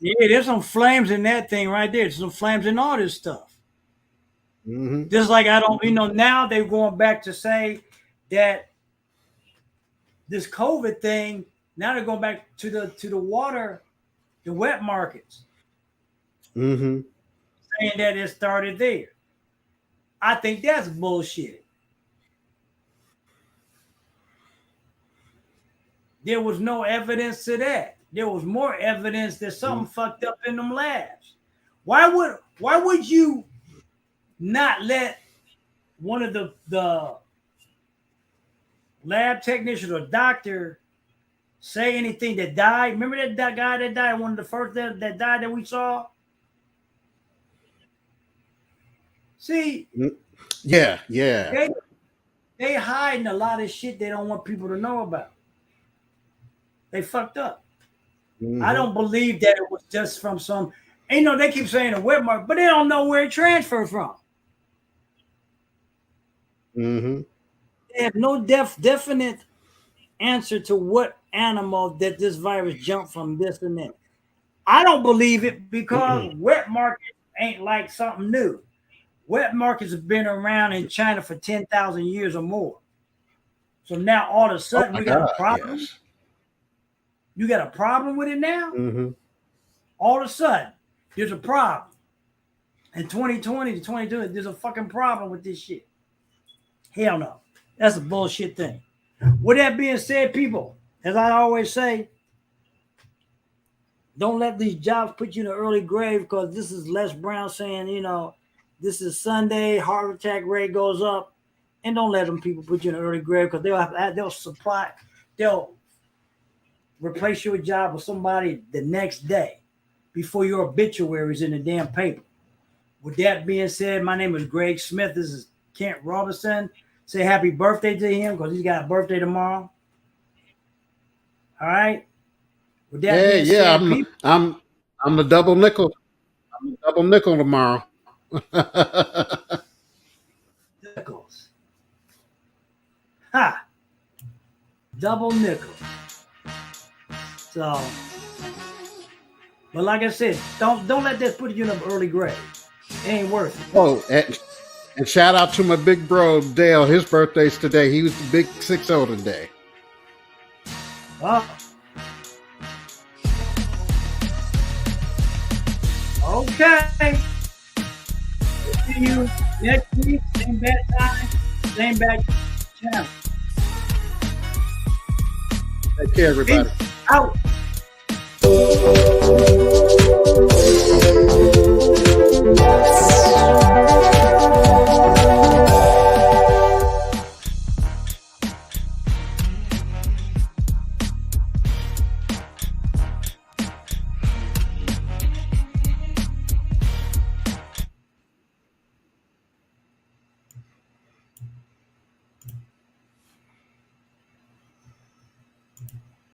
Yeah, there's some flames in that thing right there. There's some flames in all this stuff. Hmm. Just like I don't, now they're going back to say that this COVID thing, now they're going back to the water, the wet markets, Hmm. saying that it started there. I think that's bullshit. There was no evidence to that. There was more evidence that something fucked up in them labs. Why would you not let one of the lab technician or doctor say anything that died? Remember that guy that died, one of the first that died that we saw? See, Yeah, yeah. they they hiding a lot of shit they don't want people to know about. They fucked up. I Hmm. don't believe that it was just from some. They keep saying a web mark, but they don't know where it transferred from. Hmm. They have no definite answer to what animal that this virus jumped from, this and that. I don't believe it because wet markets ain't like something new. Wet markets have been around in China for 10,000 years or more. So now all of a Oh sudden my we got a God, problem. yes. You got a problem with it now? Mm-hmm. All of a sudden, there's a problem. In 2020 to 2022, there's a fucking problem with this shit. Hell no. That's a bullshit thing. With that being said, people, as I always say, don't let these jobs put you in an early grave because this is Les Brown saying, this is Sunday, heart attack rate goes up. And don't let them people put you in an early grave because they'll replace your job with somebody the next day before your obituary is in the damn paper. With that being said, my name is Greg Smith. This is Kent Robinson. Say happy birthday to him because he's got a birthday tomorrow. All right. With that Yeah, being yeah. said, people. I'm the double nickel. I'm the double nickel tomorrow. Nickels. Ha! Double nickel. So, but like I said, don't let that put you in an early grave. It ain't worth it. Oh, and shout out to my big bro Dale. His birthday's today. He was the big 6-0 today. Oh. Okay. See you next week. Same bad time. Same bad channel. Take care, everybody. Peace out.